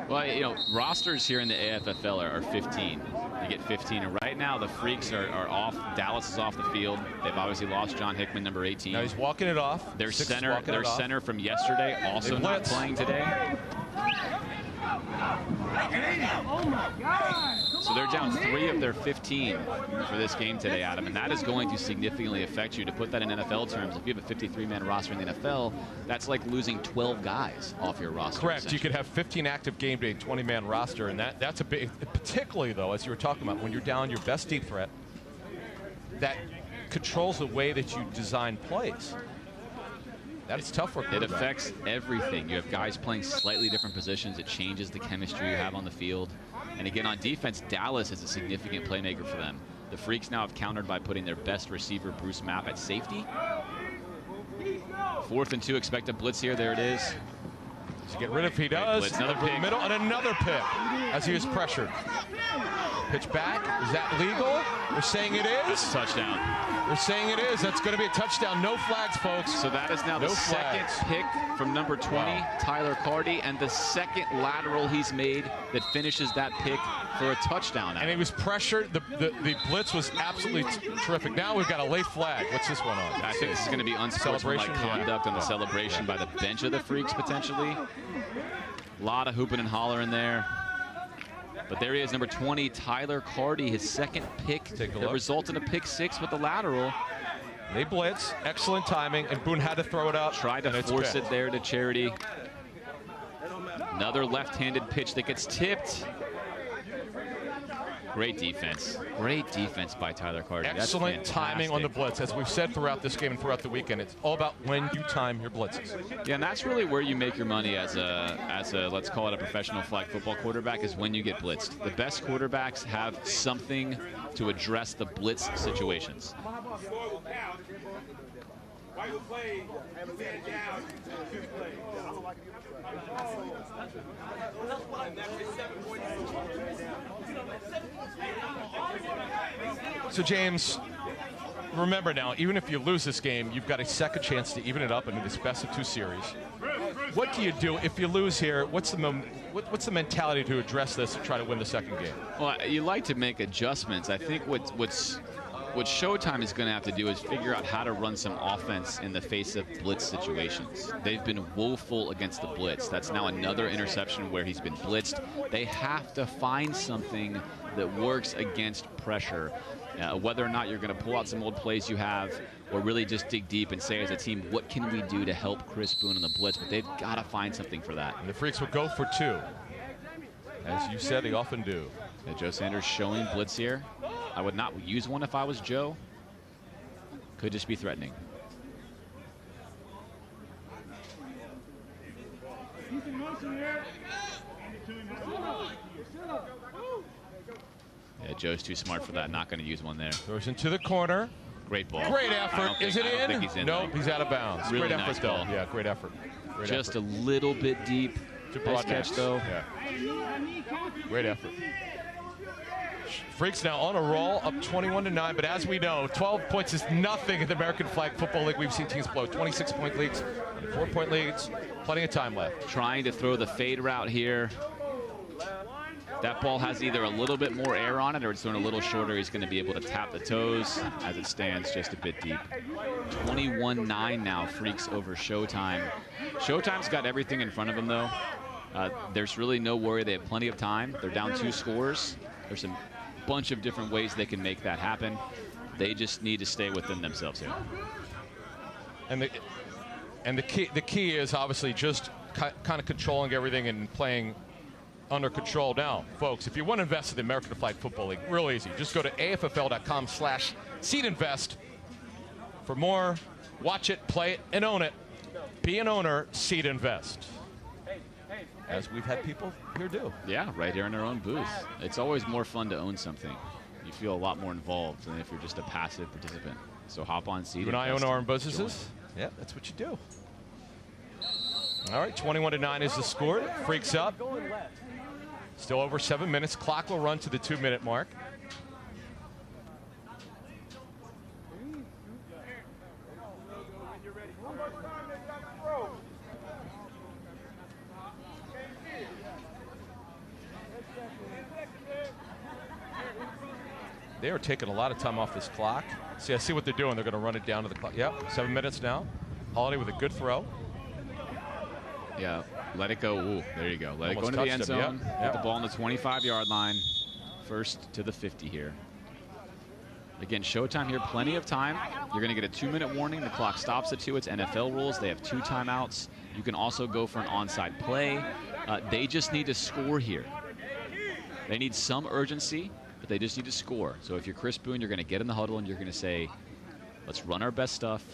Well, you know, rosters here in the AFFL are 15. You get 15, and right now the Freaks are off. Dallas is off the field. They've obviously lost John Hickman, number 18. Now he's walking it off. Their center from yesterday also not playing today. So they're down 3 of their 15 for this game today, Adam, and that is going to significantly affect you. To put that in NFL terms, if you have a 53-man roster in the NFL, that's like losing 12 guys off your roster. Correct. You could have 15 active game day, 20-man roster, and that's a big, particularly though, as you were talking about, when you're down your best deep threat, that controls the way that you design plays. That's tough for It affects everything. You have guys playing slightly different positions. It changes the chemistry you have on the field. And again, on defense, Dallas is a significant playmaker for them. The Freaks now have countered by putting their best receiver, Bruce Mapp, at safety. 4th and 2, expect a blitz here. There it is. To get rid of, he does. Blitz, another pick. Middle and another pick as he was pressured. Pitch back. Is that legal? They're saying it is. That's a touchdown. They're saying it is. That's going to be a touchdown. No flags, folks. So that is now the second pick from number 20, Tyler Carty, and the second lateral he's made that finishes that pick for a touchdown. And he was pressured. The blitz was absolutely terrific. Now we've got a late flag. What's this one on? I think this is going to be unsportsmanlike conduct on the celebration by the bench of the Freaks, potentially. A lot of hooping and hollering there. But there he is, number 20, Tyler Carty, his second pick that resulted in a pick 6 with the lateral. They blitz, excellent timing, and Boone had to throw it up. Tried to force it there to Charity. Another left-handed pitch that gets tipped. Great defense. Great defense by Tyler Carty. Excellent timing on the blitz. As we've said throughout this game and throughout the weekend, it's all about when you time your blitzes. Yeah, and that's really where you make your money as a let's call it a professional flag football quarterback, is when you get blitzed. The best quarterbacks have something to address the blitz situations. So James, remember now, even if you lose this game, you've got a second chance to even it up into this best-of-2 series. What do you do if you lose here? What's the mentality to address this and try to win the second game? Well, you like to make adjustments. I think what Showtime is going to have to do is figure out how to run some offense in the face of blitz situations. They've been woeful against the blitz. That's now another interception where he's been blitzed. They have to find something that works against pressure. Whether or not you're going to pull out some old plays you have or really just dig deep and say as a team, what can we do to help Chris Boone in the blitz? But they've got to find something for that. And the Freaks would go for 2. As you said, they often do. Joe Sanders showing blitz here. I would not use one if I was Joe. Could just be threatening. Yeah, Joe's too smart for that. Not going to use one there. Throws into the corner. Great ball. Great effort. Is it in? I don't think he's in. Nope, he's out of bounds. Really great nice effort, ball. though. Yeah, great effort. Just a little bit deep. Nice catch, though. Yeah. Great effort. Freaks now on a roll, up 21-9. But as we know, 12 points is nothing in the American Flag Football League. We've seen teams blow 26-point leads, 4-point leads. Plenty of time left. Trying to throw the fade route here. That ball has either a little bit more air on it or it's thrown a little shorter. He's going to be able to tap the toes. As it stands, just a bit deep. 21-9 now, Freaks over Showtime. Showtime's got everything in front of them, though. There's really no worry. They have plenty of time. They're down 2 scores. There's a bunch of different ways they can make that happen. They just need to stay within themselves here. And the key is obviously just kind of controlling everything and playing under control. Now, folks, if you want to invest in the American Flag Football League, real easy. Just go to AFFL.com/seedinvest for more. Watch it, play it, and own it. Be an owner, Seed Invest. As we've had people here do. Yeah, right here in our own booth. It's always more fun to own something. You feel a lot more involved than if you're just a passive participant. So hop on Seed. You and I own our own businesses. Yeah, that's what you do. All right, 21-9 is the score. Freaks up. Still over 7 minutes. Clock will run to the 2-minute mark. They are taking a lot of time off this clock. See, I see what they're doing. They're going to run it down to the clock. Yep, 7 minutes now. Holiday with a good throw. Yeah, let it go. Ooh, there you go. Let Almost it go into the end zone. Yep. Get the ball on the 25-yard line. First to the 50 here. Again, Showtime here, plenty of time. You're going to get a 2-minute warning. The clock stops at 2. It's NFL rules. They have 2 timeouts. You can also go for an onside play. They just need to score here. They need some urgency, but they just need to score. So if you're Chris Boone, you're going to get in the huddle and you're going to say, Let's run our best stuff.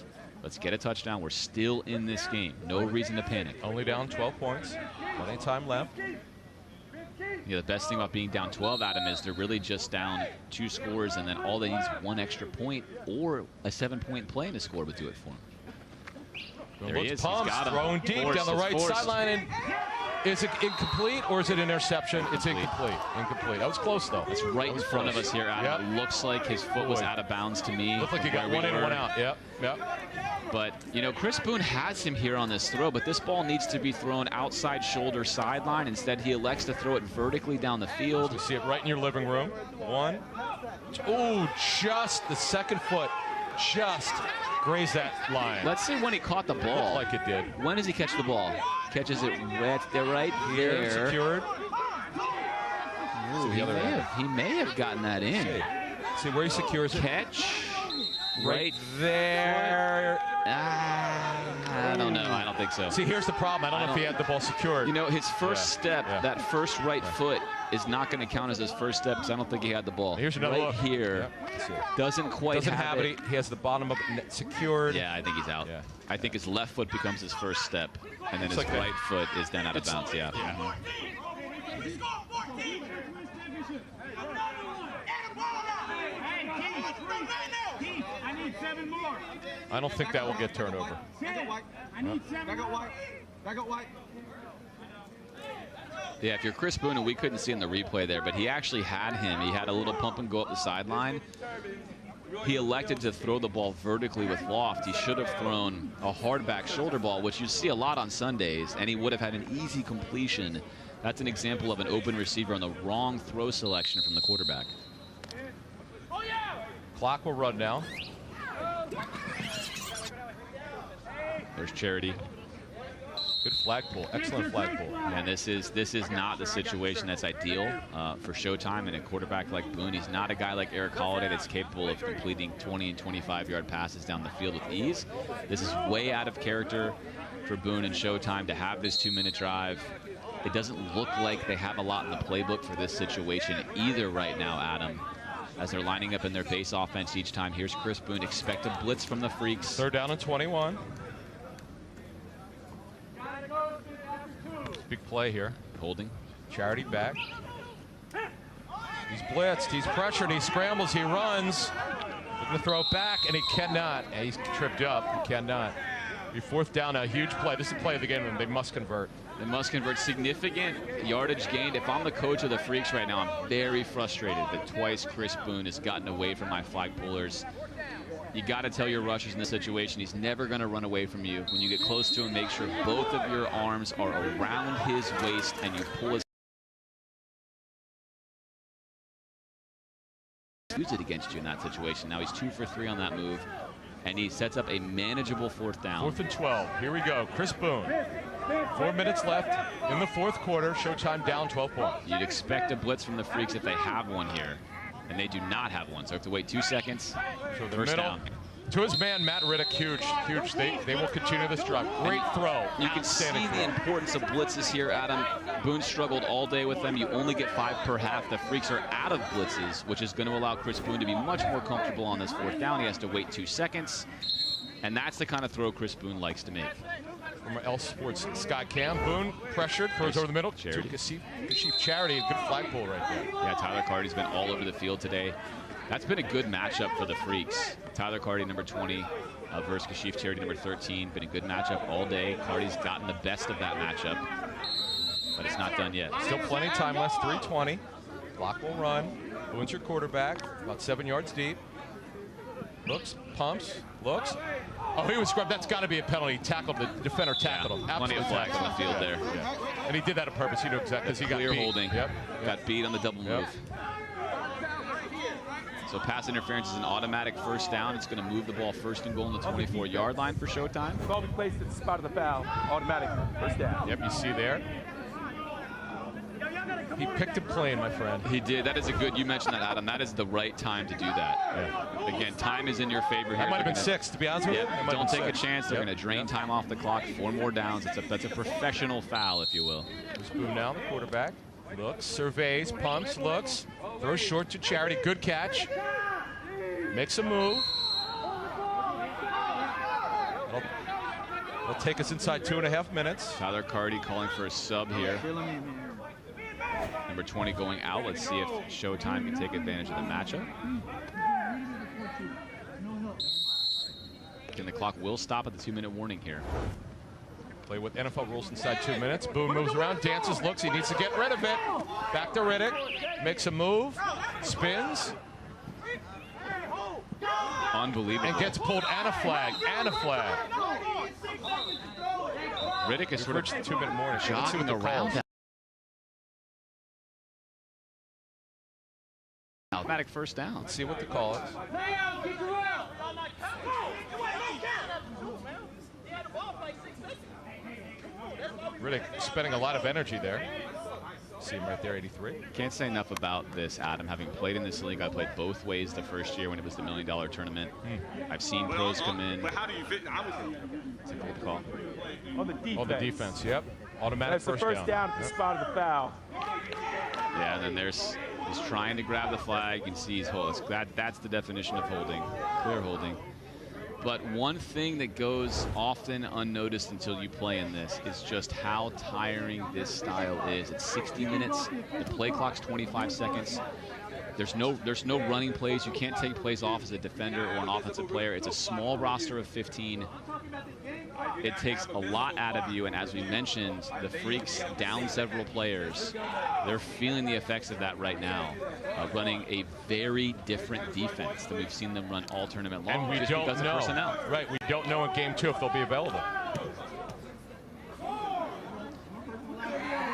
Let's get a touchdown. We're still in this game. No reason to panic. Only down 12 points. Plenty of time left. Yeah, the best thing about being down 12, Adam, is they're really just down 2 scores, and then all they need is 1 extra point or a 7-point play in a score would do it for them. There he is. Pumps, He's got him. throwing deep down the right sideline. And is it incomplete or is it interception? It's incomplete. Incomplete. That was close, though. It's right in front of us here, Adam. It looks like his foot was out of bounds to me. Looked like he got one in, one out. Yep. But, you know, Chris Boone has him here on this throw, but this ball needs to be thrown outside shoulder sideline. Instead, he elects to throw it vertically down the field. You see it right in your living room. 1. Oh, just the second foot. Just grazed that line. Let's see when he caught the ball. Looked like it did. When does he catch the ball? Catches it right there. Secured. Ooh, he may have gotten that in. See where he secures it. Catch. Right there. I don't know. I don't think so. See, here's the problem. I don't know if he had the ball secured. You know, his first step, that first right foot, is not going to count as his first step because I don't think he had the ball. Here's another look. Here. Doesn't quite have it. He has the bottom of it secured. Yeah, I think he's out. Yeah. I think his left foot becomes his first step, and then his right foot is then out of bounds. Yeah. I need 7 more. I don't think that will get turned over. I need 7. Back up white. Yeah, if you're Chris Boone, and we couldn't see in the replay there, but he actually had him. He had a little pump and go up the sideline. He elected to throw the ball vertically with loft. He should have thrown a hard back shoulder ball, which you see a lot on Sundays, and he would have had an easy completion. That's an example of an open receiver on the wrong throw selection from the quarterback. Clock will run now. There's Charity. Good flag pull. Excellent flag pull. And this is not the situation that's ideal for Showtime and a quarterback like Boone. He's not a guy like Eric Holiday that's capable of completing 20 and 25-yard passes down the field with ease. This is way out of character for Boone and Showtime to have this 2-minute drive. It doesn't look like they have a lot in the playbook for this situation either right now, Adam, as they're lining up in their base offense each time. Here's Chris Boone. Expect a blitz from the Freaks. 3rd down and 21. Big play here. Holding. Charity back. He's blitzed. He's pressured. He scrambles. He runs. Looking to throw it back, and he cannot. Yeah, he's tripped up. He cannot. Be 4th down. A huge play. This is the play of the game, and they must convert. They must convert. Significant yardage gained. If I'm the coach of the Freaks right now, I'm very frustrated that twice Chris Boone has gotten away from my flag pullers. You got to tell your rushers in this situation, he's never going to run away from you. When you get close to him, make sure both of your arms are around his waist and you pull his. Use it against you in that situation. Now he's 2 for 3 on that move, and he sets up a manageable 4th down. 4th and 12. Here we go. Chris Boone. 4 minutes left in the 4th quarter. Showtime down 12 points. You'd expect a blitz from the Freaks if they have one here, and they do not have one. So have to wait 2 seconds. So the 1st middle. down. To his man, Matt Riddick, huge. They will continue this drive. Great throw. You can see the importance of blitzes here, Adam. Boone struggled all day with them. You only get 5 per half. The Freaks are out of blitzes, which is going to allow Chris Boone to be much more comfortable on this 4th down. He has to wait 2 seconds, and that's the kind of throw Chris Boone likes to make. From L Sports Sky Cam, Boone pressured, throws over the middle. Charity. Kashif Charity, good flag pull right there. Yeah, Tyler Carty's been all over the field today. That's been a good matchup for the Freaks. Tyler Carty, number 20, versus Kashif Charity, number 13. Been a good matchup all day. Carty's gotten the best of that matchup, but it's not done yet. Still plenty of time left, 3:20. Clock will run. Boone's your quarterback, about 7 yards deep. Looks, pumps, looks. Oh, he was scrubbed. That's got to be a penalty. Tackled the defender, tackled him. Plenty of flags on the field there. Yeah. And he did that on purpose. He knew exactly because he got beat. Holding. Yep. Got beat on the double move. So pass interference is an automatic 1st down. It's going to move the ball 1st and goal on the 24-yard line for Showtime. Ball be placed at the spot of the foul. Automatic 1st down. Yep, you see there. He picked it clean, my friend. He did. That is a good. You mentioned that, Adam. That is the right time to do that. Yeah. Again, time is in your favor here. That might have been 6, to be honest with you. Don't take a chance. They're going to drain time off the clock. 4 more downs. That's a professional foul, if you will. Boone now, the quarterback. Looks, surveys, pumps, looks. Throws short to Charity. Good catch. Makes a move. It'll take us inside 2.5 minutes. Tyler Carty calling for a sub here. Number 20 going out. Let's see if Showtime can take advantage of the matchup. And the clock will stop at the 2-minute warning here. Play with NFL rules inside 2 minutes. Boone moves around, dances, looks. He needs to get rid of it. Back to Riddick. Makes a move. Spins. Unbelievable. And gets pulled and a flag. And a flag. Riddick is sort of 2-minute warning. jogging around. Automatic first down. Let's see what the call is. Riddick spending a lot of energy there. See him right there, 83. Can't say enough about this, Adam. Having played in this league, I played both ways the first year when it was the $1 Million tournament. I've seen pros come in. But how do you fit? It's a good call. On the defense. On the defense, yep. Automatic That's the first down at the spot of the foul. Yeah, and then he's trying to grab the flag. You can see he's holding. That's the definition of holding. Clear holding. But one thing that goes often unnoticed until you play in this is just how tiring this style is. It's 60 minutes. The play clock's 25 seconds. There's no running plays. You can't take plays off as a defender or an offensive player. It's a small roster of 15. It takes a lot out of you, and as we mentioned, the Freaks down several players. They're feeling the effects of that right now, running a very different defense than we've seen them run all tournament long. And we just don't because know. Of personnel. Right, we don't know in game 2 if they'll be available.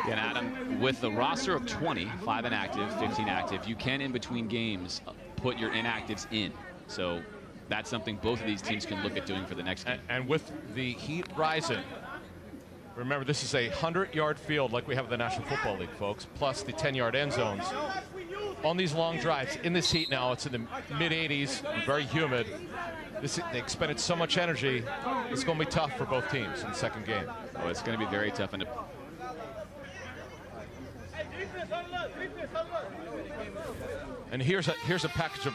And Adam, with the roster of 20, 5 inactive, 15 active, you can, in between games, put your inactives in. So that's something both of these teams can look at doing for the next game. And with the heat rising, remember this is a 100-yard field like we have in the National Football League, folks, plus the 10-yard end zones. On these long drives, in this heat now, it's in the mid-80s, very humid. They expended so much energy, it's going to be tough for both teams in the second game. Oh, it's going to be very tough. And here's a package of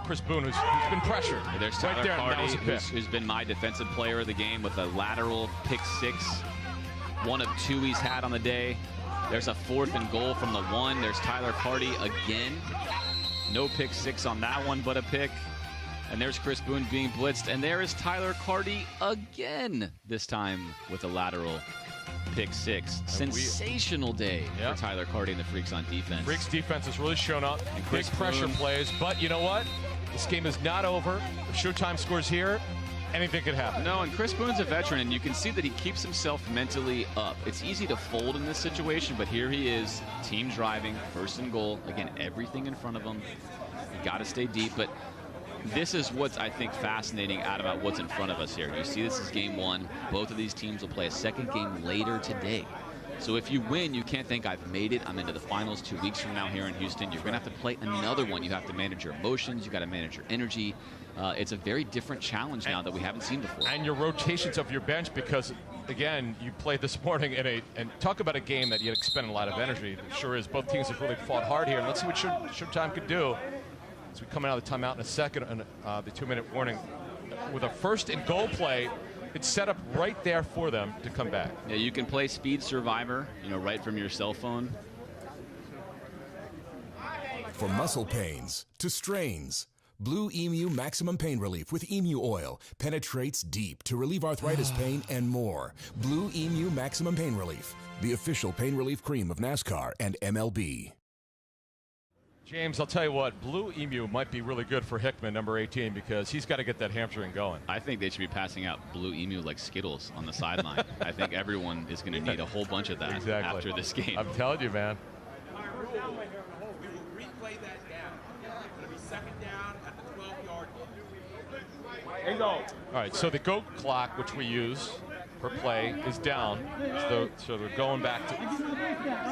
Chris Boone, who's been pressured. There's right Tyler there, Carty, who's been my defensive player of the game with a lateral pick 6. One of 2 he's had on the day. There's a 4th and goal from the 1. There's Tyler Carty again. No pick 6 on that one, but a pick. And there's Chris Boone being blitzed. And there is Tyler Carty again, this time with a lateral pick 6. Sensational day for Tyler Carty and the Freaks on defense. Freaks defense has really shown up. And Big pressure plays, but you know what? This game is not over. If Showtime scores here, anything could happen. No, and Chris Boone's a veteran, and you can see that he keeps himself mentally up. It's easy to fold in this situation, but here he is, team driving, 1st and goal. Again, everything in front of him. You got to stay deep, but this is what's, I think, fascinating about what's in front of us here. You see this is game 1. Both of these teams will play a second game later today. So if you win, you can't think, I've made it, I'm into the finals 2 weeks from now here in Houston. You're going to have to play another one. You have to manage your emotions. You got to manage your energy. It's a very different challenge now that we haven't seen before. And your rotations of your bench, because, again, you played this morning and talk about a game that you expended a lot of energy. It sure is. Both teams have really fought hard here. And let's see what Showtime could do as we come out of the timeout in a second, and the 2-minute warning. With a 1st and goal play, it's set up right there for them to come back. Yeah, you can play Speed Survivor, right from your cell phone. From muscle pains to strains, Blue Emu Maximum Pain Relief with Emu Oil penetrates deep to relieve arthritis pain and more. Blue Emu Maximum Pain Relief, the official pain relief cream of NASCAR and MLB. James, I'll tell you what, Blue Emu might be really good for Hickman, number 18, because he's got to get that hamstring going. I think they should be passing out Blue Emu like Skittles on the sideline. I think everyone is going to need a whole bunch of that after this game. I'm telling you, man. We will replay that down. It'll be 2nd down at the 12-yard line. There you go. All right, so the go clock, which we use per play, is down. So they're going back to.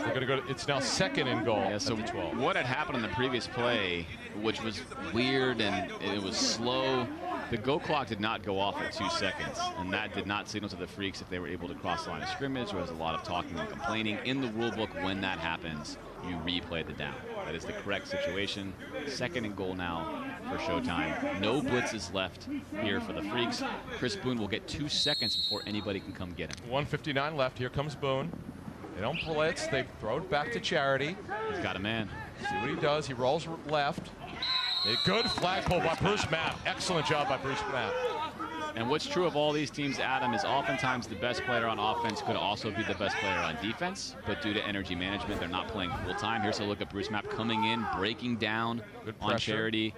They're going to go. It's now 2nd and goal. Yeah. So 12. What had happened in the previous play, which was weird and it was slow. The go clock did not go off at 2 seconds, and that did not signal to the Freaks if they were able to cross the line of scrimmage. There was a lot of talking and complaining. In the rule book, when that happens, you replay the down. That is the correct situation. 2nd and goal now for Showtime. No blitzes left here for the Freaks. Chris Boone will get 2 seconds before anybody can come get him. 1:59 left. Here comes Boone. They don't blitz. They throw it back to Charity. He's got a man. See what he does. He rolls left. A good flag pull by Bruce Mapp. Excellent job by Bruce Mapp. And what's true of all these teams, Adam, is oftentimes the best player on offense could also be the best player on defense, but due to energy management, they're not playing full time. Here's a look at Bruce Mapp coming in, breaking down on Charity.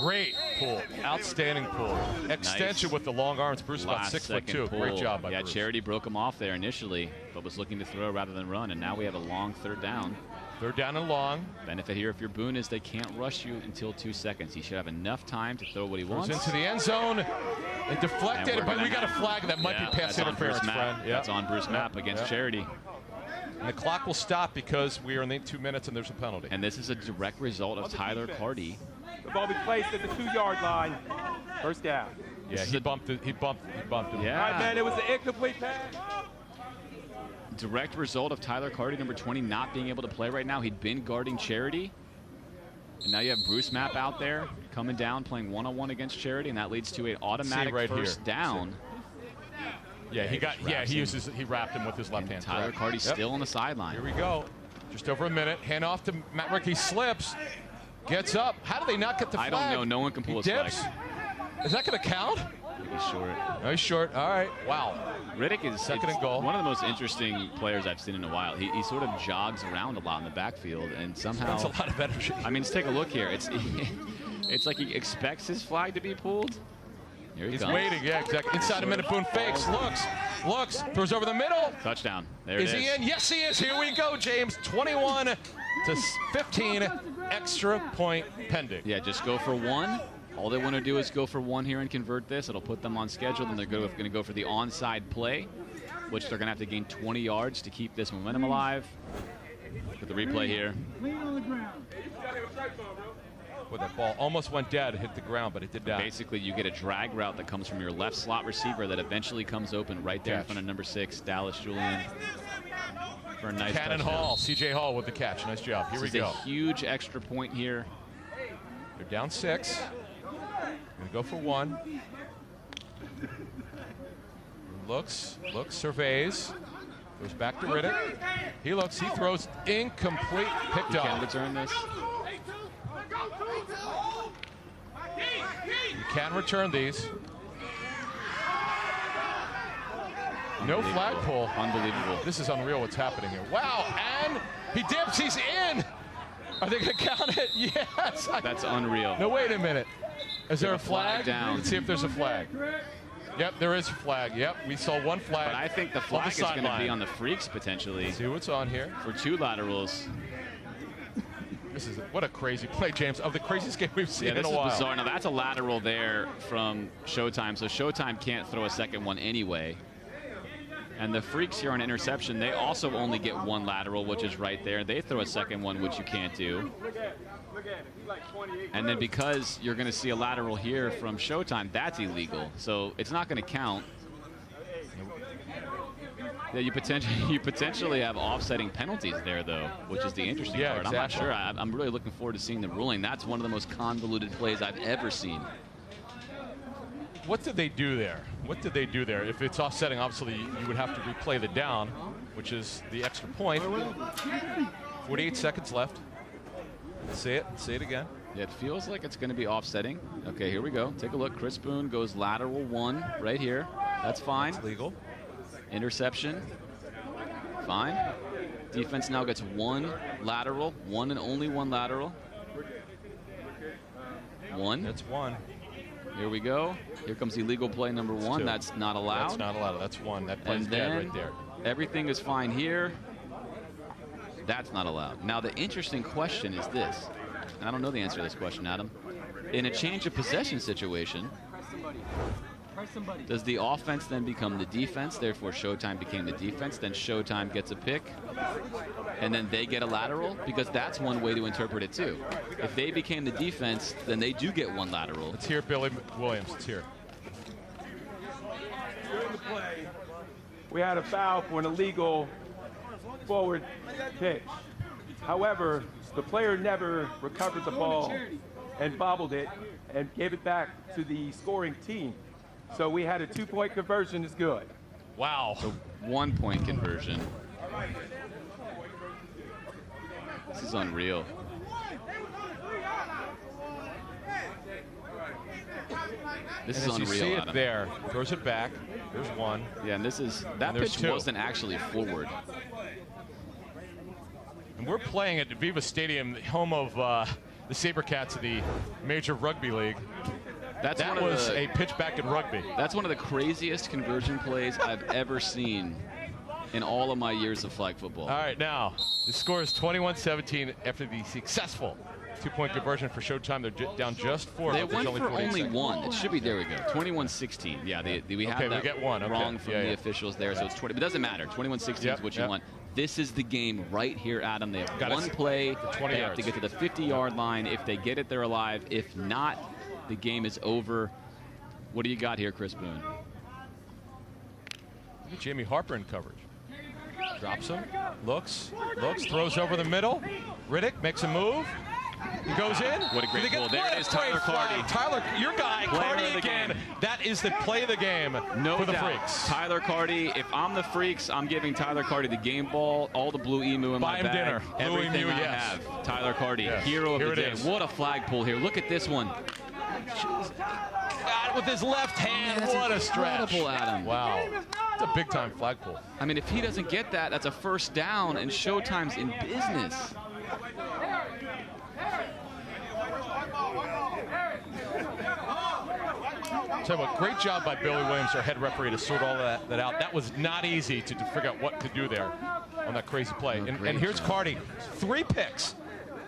Great pull. Outstanding pull. Extension with the long arms. Bruce about 6'2". Great job by Bruce. Charity broke him off there initially, but was looking to throw rather than run, and now we have a long third down. Third down and long. Benefit here if you're Boone is they can't rush you until 2 seconds. He should have enough time to throw what he wants. Goes into the end zone and deflected, but we got a flag. That might be pass interference, friend. That's on Bruce Mapp against Charity. And the clock will stop because we are in the 2 minutes and there's a penalty. And this is a direct result of Tyler Carty. The ball be placed at the 2-yard line. First down. Yeah, he bumped it. He bumped him. Yeah. All right, man, it was an incomplete pass. Direct result of Tyler Carty, number 20, not being able to play right now. He'd been guarding Charity. And now you have Bruce Mapp out there coming down, playing one-on-one against Charity, and that leads to an automatic first down. Yeah, he wrapped him with his left hand. Tyler Carty still on the sideline. Here we go. Just over a minute. Hand off to Matt Rick. He slips. Gets up. How do they not get the flag? I don't know. No one can pull his flag. Is that going to count? He's short. No, he's short. All right. Wow. Riddick is second and goal. One of the most interesting players I've seen in a while. He sort of jogs around a lot in the backfield, and somehow that's a lot of energy. I mean, let's take a look here. It's like he expects his flag to be pulled. Here he's waiting. Yeah, exactly. Inside a minute. Boone fakes. Looks. Throws over the middle. Touchdown. There it is. Is he in? Yes, he is. Here we go, James. 21-15. Extra point pending. Yeah, just go for one. All they want to do is go for one here and convert this. It'll put them on schedule, and they're going to go for the onside play, which they're going to have to gain 20 yards to keep this momentum alive. Look at the replay here. Well, that ball almost went dead, hit the ground, but it did not. Basically, you get a drag route that comes from your left slot receiver that eventually comes open right there in front of number 6, Dallas Julian. For a nice Cannon touchdown. Hall, C.J. Hall with the catch. Nice job. Here we go. This is a huge extra point here. They're down 6. Gonna go for 1. Looks, surveys. Goes back to Riddick. He looks, he throws incomplete. Picked up. Can return this. You can return these. No flag pull. Unbelievable. This is unreal what's happening here. Wow, and he dips, he's in. Are they going to count it? Yes. That's unreal. No, wait a minute. Is there a flag? Down. Let's see if there's a flag. Yep, there is a flag. Yep, we saw one flag. But I think the flag is going to be on the Freaks potentially. See what's on here. For 2 laterals. This is what a crazy play, James. Of the craziest game we've seen in a while. Yeah, this is bizarre. Now that's a lateral there from Showtime, so Showtime can't throw a second one anyway. And the Freaks here on Interception, they also only get 1 lateral, which is right there. They throw a second one, which you can't do. And then because you're going to see a lateral here from Showtime, that's illegal. So it's not going to count. Yeah, you potentially have offsetting penalties there, though, which is the interesting part. Exactly. I'm not sure. I'm really looking forward to seeing the ruling. That's one of the most convoluted plays I've ever seen. What did they do there? What did they do there? If it's offsetting, obviously you would have to replay the down, which is the extra point. 48 seconds left. Say it again. Yeah, it feels like it's going to be offsetting. Okay, here we go. Take a look. Chris Boone goes lateral 1 right here. That's fine. That's legal. Interception. Fine. Defense now gets 1 lateral. 1 and only 1 lateral. 1. That's 1. Here we go. Here comes illegal play number 1. That's not allowed. That's not allowed. That's 1. That play's dead right there. Everything is fine here. That's not allowed. Now, the interesting question is this. And I don't know the answer to this question, Adam. In a change of possession situation, does the offense then become the defense? Therefore, Showtime became the defense. Then Showtime gets a pick. And then they get a lateral? Because that's one way to interpret it, too. If they became the defense, then they do get 1 lateral. Let's hear Billy Williams. Let's hear. We had a foul for an illegal forward pitch. However, the player never recovered the ball and bobbled it and gave it back to the scoring team. So we had a 2-point conversion is good. Wow. So 1-point conversion. This is unreal. This is unreal. You see it Adam. there. Throws it back. There's one. Yeah, and that pitch wasn't actually forward. And we're playing at Viva Stadium, home of the SaberCats of the Major Rugby League. That was a pitch back in rugby. That's one of the craziest conversion plays I've ever seen in all of my years of flag football. All right, now the score is 21-17 after the successful 2-point conversion for Showtime. They're down just 4. They went for only 1. It should be, there we go, 21-16. Yeah, we had that get one. wrong from the officials there, so it's 20. But it doesn't matter. 21-16 is what you want. This is the game right here, Adam. They have one play. They have to get to the 50-yard line. If they get it, they're alive. If not, the game is over. What do you got here, Chris Boone? Look at Jamie Harper in coverage. Drops him, looks, throws over the middle. Riddick makes a move. He goes in. What a great goal. There it is, Tyler Carty. Tyler, your guy, Carty again. That is the play of the game for the Freaks. Tyler Carty. If I'm the Freaks, I'm giving Tyler Carty the game ball, all the blue emu in my bag. Buy him dinner. Everything I have. Tyler Carty, hero of the day. What a flag pull here. Look at this one. God, with his left hand, what a stretch. Incredible, Adam. Wow. It's a big-time flag pull. I mean, if he doesn't get that, that's a first down, and Showtime's in business. Tell you what, great job by Billy Williams, our head referee, to sort all that out. That was not easy to figure out what to do there on that crazy play. And here's Carty, 3 picks.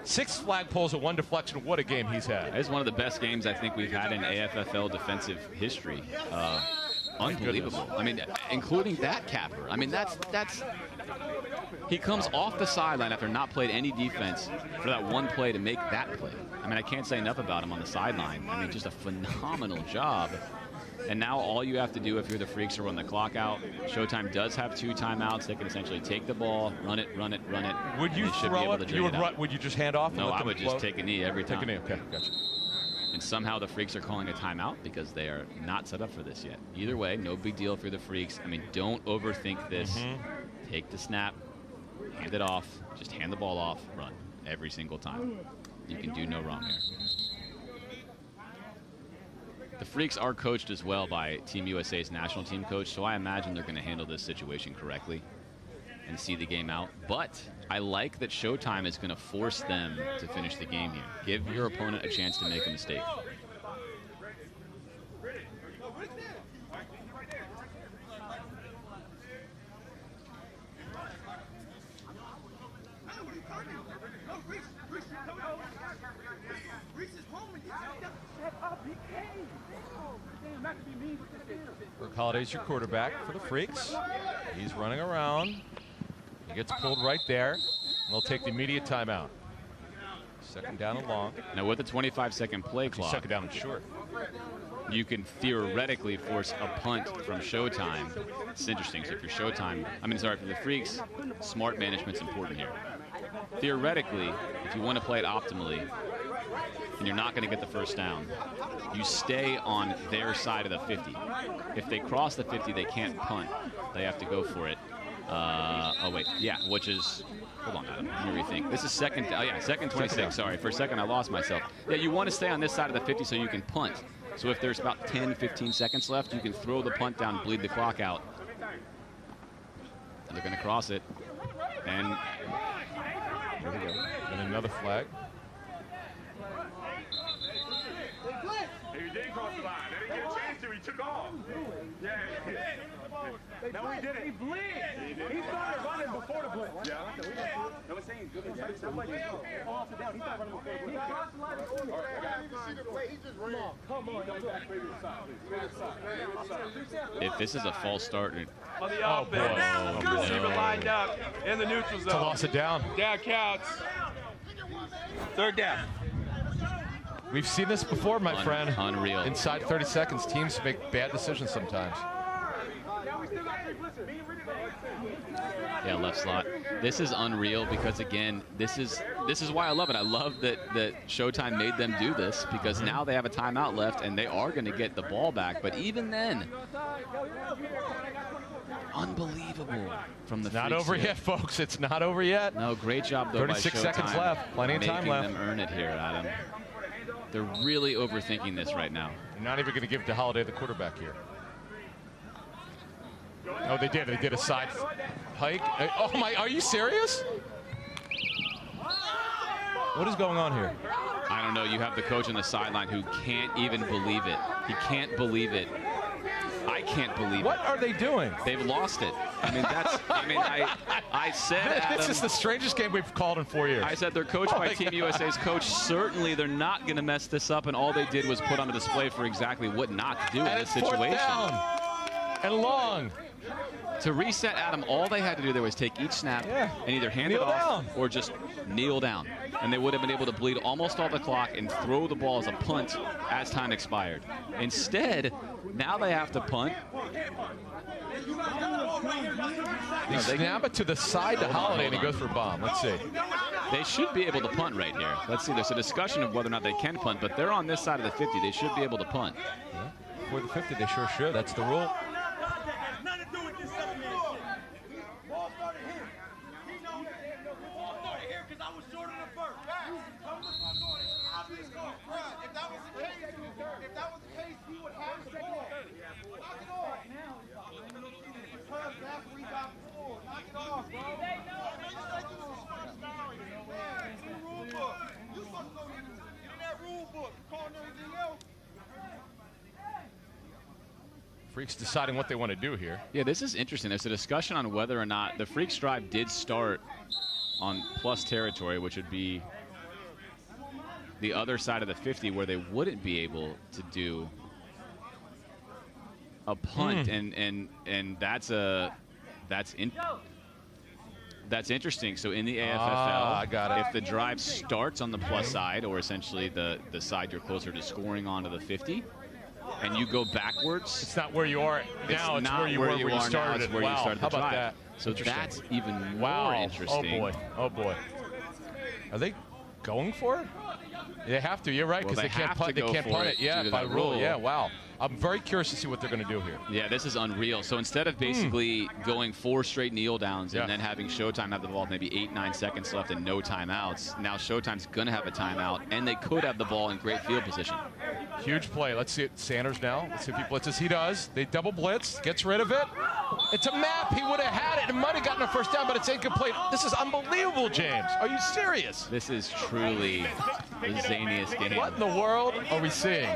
6 flag pulls and 1 deflection. What a game he's had. It's one of the best games I think we've had in AFFL defensive history. Unbelievable. I mean, including that capper. I mean, that's he comes off the sideline after not played any defense for that one play to make that play. I mean, I can't say enough about him on the sideline. I mean, just a phenomenal job. And now all you have to do if you're the Freaks to run the clock out. Showtime does have 2 timeouts. They can essentially take the ball, run it. Would you throw it? Would you just hand off? No, I would just take a knee every time. Take a knee, okay, gotcha. And somehow the Freaks are calling a timeout because they are not set up for this yet. Either way, no big deal if you're the Freaks. I mean, don't overthink this. Take the snap, hand it off, just hand the ball off, run every single time. You can do no wrong here. The Freaks are coached as well by Team USA's national team coach, so I imagine they're going to handle this situation correctly and see the game out. But I like that Showtime is going to force them to finish the game here. Give your opponent a chance to make a mistake. Brooke Holliday's your quarterback for the Freaks. He's running around. He gets pulled right there. And they'll take the immediate timeout. 2nd down and long. Now with the 25-second play clock, 2nd down and short, you can theoretically force a punt from Showtime. It's interesting. So if you're Showtime, for the Freaks, smart management's important here. Theoretically, if you want to play it optimally, and you're not going to get the first down, you stay on their side of the 50. If they cross the 50, they can't punt. They have to go for it. Which is, hold on, Adam, let me rethink. This is second 26, sorry. For a second, I lost myself. Yeah, you want to stay on this side of the 50 so you can punt. So if there's about 10, 15 seconds left, you can throw the punt down, bleed the clock out. And they're going to cross it. And here we go. And another flag. He did cross the line. They didn't get a chance to. He took off. Yeah. No, he didn't. He blitzed. He started running before the blitz. Yeah. No one's saying good. Somebody off and down. He started running before the blitz. He crossed the line. I didn't see the play. He just ran. Come on. If this is a false start. On the offense. Receiver lined up in the neutral zone. To loss it down. Down counts. 3rd down. We've seen this before, my friend. Unreal. Inside 30 seconds, teams make bad decisions sometimes. Yeah, left slot. This is unreal because, again, this is why I love it. I love that Showtime made them do this because now they have a timeout left and they are going to get the ball back. But even then, unbelievable from the Not over yet, folks. It's not over yet. No, great job, though, 36 seconds left. Plenty of time left. Making them earn it here, Adam. They're really overthinking this right now. They're not even going to give it to Holiday, the quarterback here. Oh, they did. They did a side hike. Oh, my. Are you serious? What is going on here? I don't know. You have the coach on the sideline who can't even believe it. He can't believe it. I can't believe it. What are they doing? They've lost it. I mean, that's. I mean, I said. This is the strangest game we've called in 4 years. I said they're coached by Team USA's coach. Certainly, they're not going to mess this up, and all they did was put on a display for exactly what not to do in this situation. Down and long. To reset, Adam, all they had to do there was take each snap and either hand it off or just kneel down. And they would have been able to bleed almost all the clock and throw the ball as a punt as time expired. Instead, now they have to punt. They snap it to the side to Holiday and he goes for a bomb. Let's see. They should be able to punt right here. Let's see. There's a discussion of whether or not they can punt, but they're on this side of the 50. They should be able to punt. Yeah. For the 50, they sure should. That's the rule. Freaks deciding what they want to do here. Yeah, this is interesting. There's a discussion on whether or not the Freaks drive did start on plus territory, which would be the other side of the 50 where they wouldn't be able to do a punt, and that's interesting. So in the AFFL, I got it. if the drive starts on the plus side, or essentially the side you're closer to scoring onto the 50, and you go backwards, it's not where you are now. It's where you were where you started. It's where you started the How about drive. that? So that's even more interesting. Oh boy. Oh boy. Are they going for it? They have to. You're right, because they can't punt. They can't punt it. Yeah, by rule. Yeah. Wow. I'm very curious to see what they're going to do here. Yeah, this is unreal. So instead of basically going 4 straight kneel downs and then having Showtime have the ball with maybe 8-9 seconds left and no timeouts, now Showtime's going to have a timeout, and they could have the ball in great field position. Huge play. Let's see it. Sanders now. Let's see if he blitzes. He does. They double blitz. Gets rid of it. It's a map. He would have had it and might have gotten a first down, but it's incomplete. This is unbelievable, James. Are you serious? This is truly the zaniest game. What in the world are we seeing?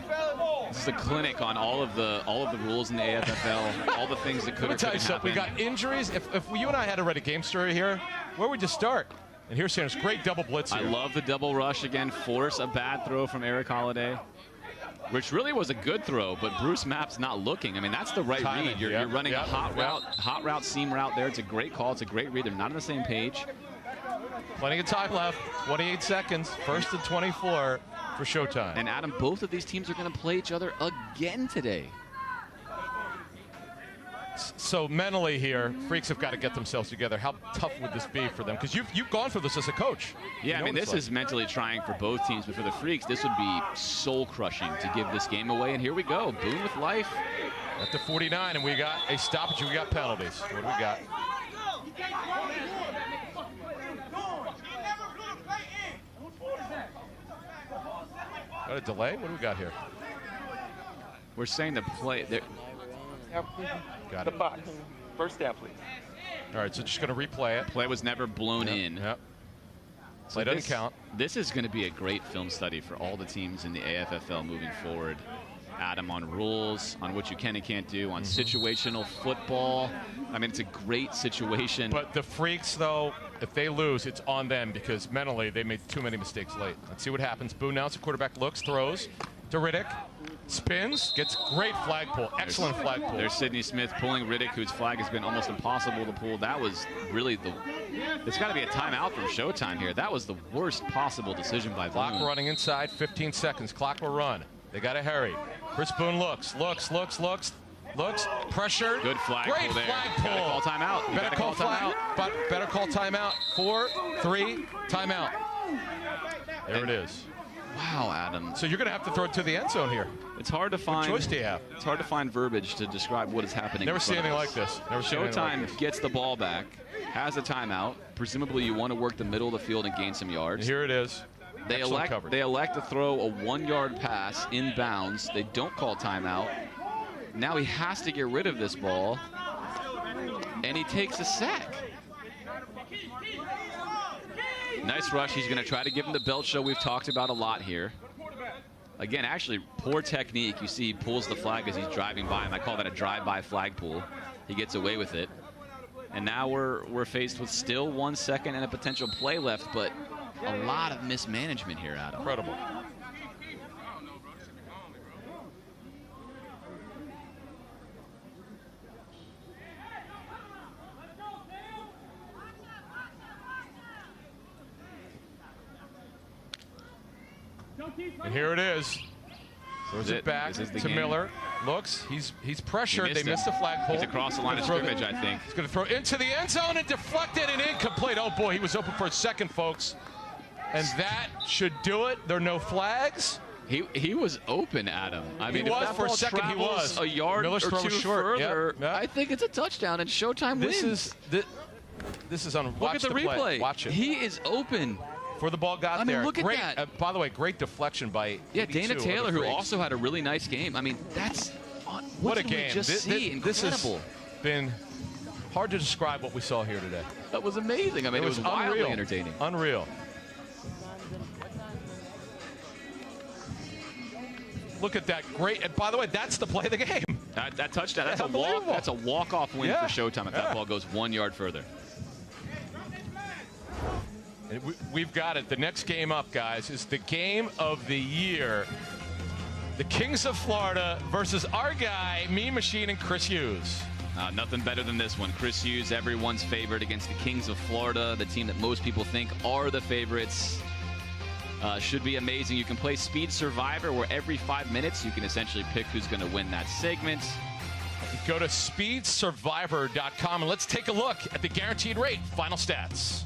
This is a clinic on all of the rules in the AFFL, all the things that could have happened. Let me tell you something. We got injuries. If you and I had to write a game story here, where would you start? And here's Sanders. Great double blitz here. I love the double rush again. Force a bad throw from Eric Holiday, which really was a good throw, but Bruce Mapp's not looking. I mean, that's the right read. You're running a hot route, seam route there. It's a great call. It's a great read. They're not on the same page. Plenty of time left. 28 seconds. 1st and 24 for Showtime. And Adam, both of these teams are going to play each other again today. So mentally here, Freaks have got to get themselves together. How tough would this be for them? Because you've gone through this as a coach. Yeah, I mean, this is mentally trying for both teams, but for the Freaks, this would be soul-crushing to give this game away. And here we go, Boone with life. At the 49, and we got a stoppage. We got penalties. What do we got? Got a delay? What do we got here? We're saying the play. Got the it. box. First down, please. All right, so just going to replay it. Play was never blown in. Yep. So Play doesn't count. This is going to be a great film study for all the teams in the AFFL moving forward. Adam, on rules, on what you can and can't do, on situational football. I mean, it's a great situation. But the Freaks, though, if they lose, it's on them because mentally they made too many mistakes late. Let's see what happens. Boone now, the quarterback looks, throws to Riddick, spins, gets great flag pull. Excellent flag pull. There's Sidney Smith pulling Riddick, whose flag has been almost impossible to pull. That was really there's got to be a timeout from Showtime here. That was the worst possible decision by Boone. Clock running inside, 15 seconds. Clock will run. They got to hurry. Chris Boone looks. Looks pressured. Good flag Great pull there. flag pull. Gotta call timeout. Better call timeout. But better call timeout. 4, 3, timeout. There it is. Wow, Adam. So you're going to have to throw it to the end zone here. It's hard to find. What choice do you have? It's hard to find verbiage to describe what is happening. Never seen anything like this. Never seen anything like Showtime this. gets the ball back, has a timeout. Presumably, you want to work the middle of the field and gain some yards. Here it is. They elect to throw a 1-yard pass inbounds. They don't call timeout. Now he has to get rid of this ball, and he takes a sack. Nice rush. He's going to try to give him the belt show we've talked about a lot here. Again, actually, poor technique. You see he pulls the flag as he's driving by him. I call that a drive-by flag pull. He gets away with it. And now we're faced with still 1 second and a potential play left, but a lot of mismanagement here, Adam. Incredible. And here it is. Throws it back to Miller. Looks, he's pressured. They missed the flagpole. He's across the line of scrimmage, I think. He's going to throw into the end zone and deflected and incomplete. Oh boy, he was open for a second, folks. And that should do it. There are no flags. He was open, Adam. I mean, he was if that for a ball second. He was a yard Miller's or throw two was short. further. Yep. I think it's a touchdown, and Showtime wins. This is on. Look Watch at the replay. Play. Watch it. He is open. Before the ball got there. Look great, at that. By the way, great deflection by Dana Taylor, who also had a really nice game. I mean, that's what a game. We just see? This has been hard to describe what we saw here today. That was amazing. I mean, it was wildly entertaining. Unreal. Look at that great. And by the way, that's the play of the game. That touchdown. That's a walk. That's a walk-off win for Showtime if that ball goes 1 yard further. We've got it. The next game up, guys, is the game of the year. The Kings of Florida versus our guy, Mean Machine, and Chris Hughes. Nothing better than this one. Chris Hughes, everyone's favorite, against the Kings of Florida, the team that most people think are the favorites. Should be amazing. You can play Speed Survivor, where every 5 minutes you can essentially pick who's going to win that segment. Go to speedsurvivor.com and let's take a look at the guaranteed rate final stats.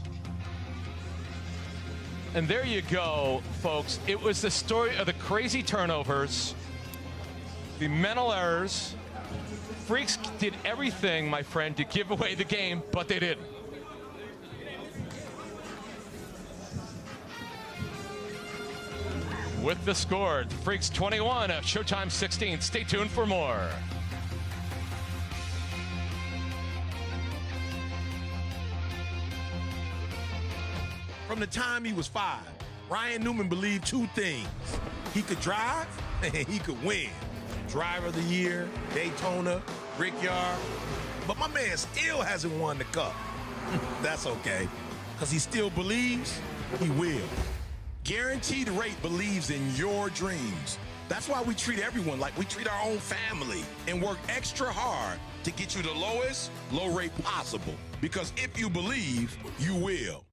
And there you go, folks. It was the story of the crazy turnovers, the mental errors. Freaks did everything, my friend, to give away the game, but they didn't. With the score, the Freaks 21, Showtime 16. Stay tuned for more. From the time he was 5, Ryan Newman believed 2 things. He could drive and he could win. Driver of the year, Daytona, Brickyard. But my man still hasn't won the cup. That's okay, because he still believes he will. Guaranteed Rate believes in your dreams. That's why we treat everyone like we treat our own family and work extra hard to get you the lowest low rate possible. Because if you believe, you will.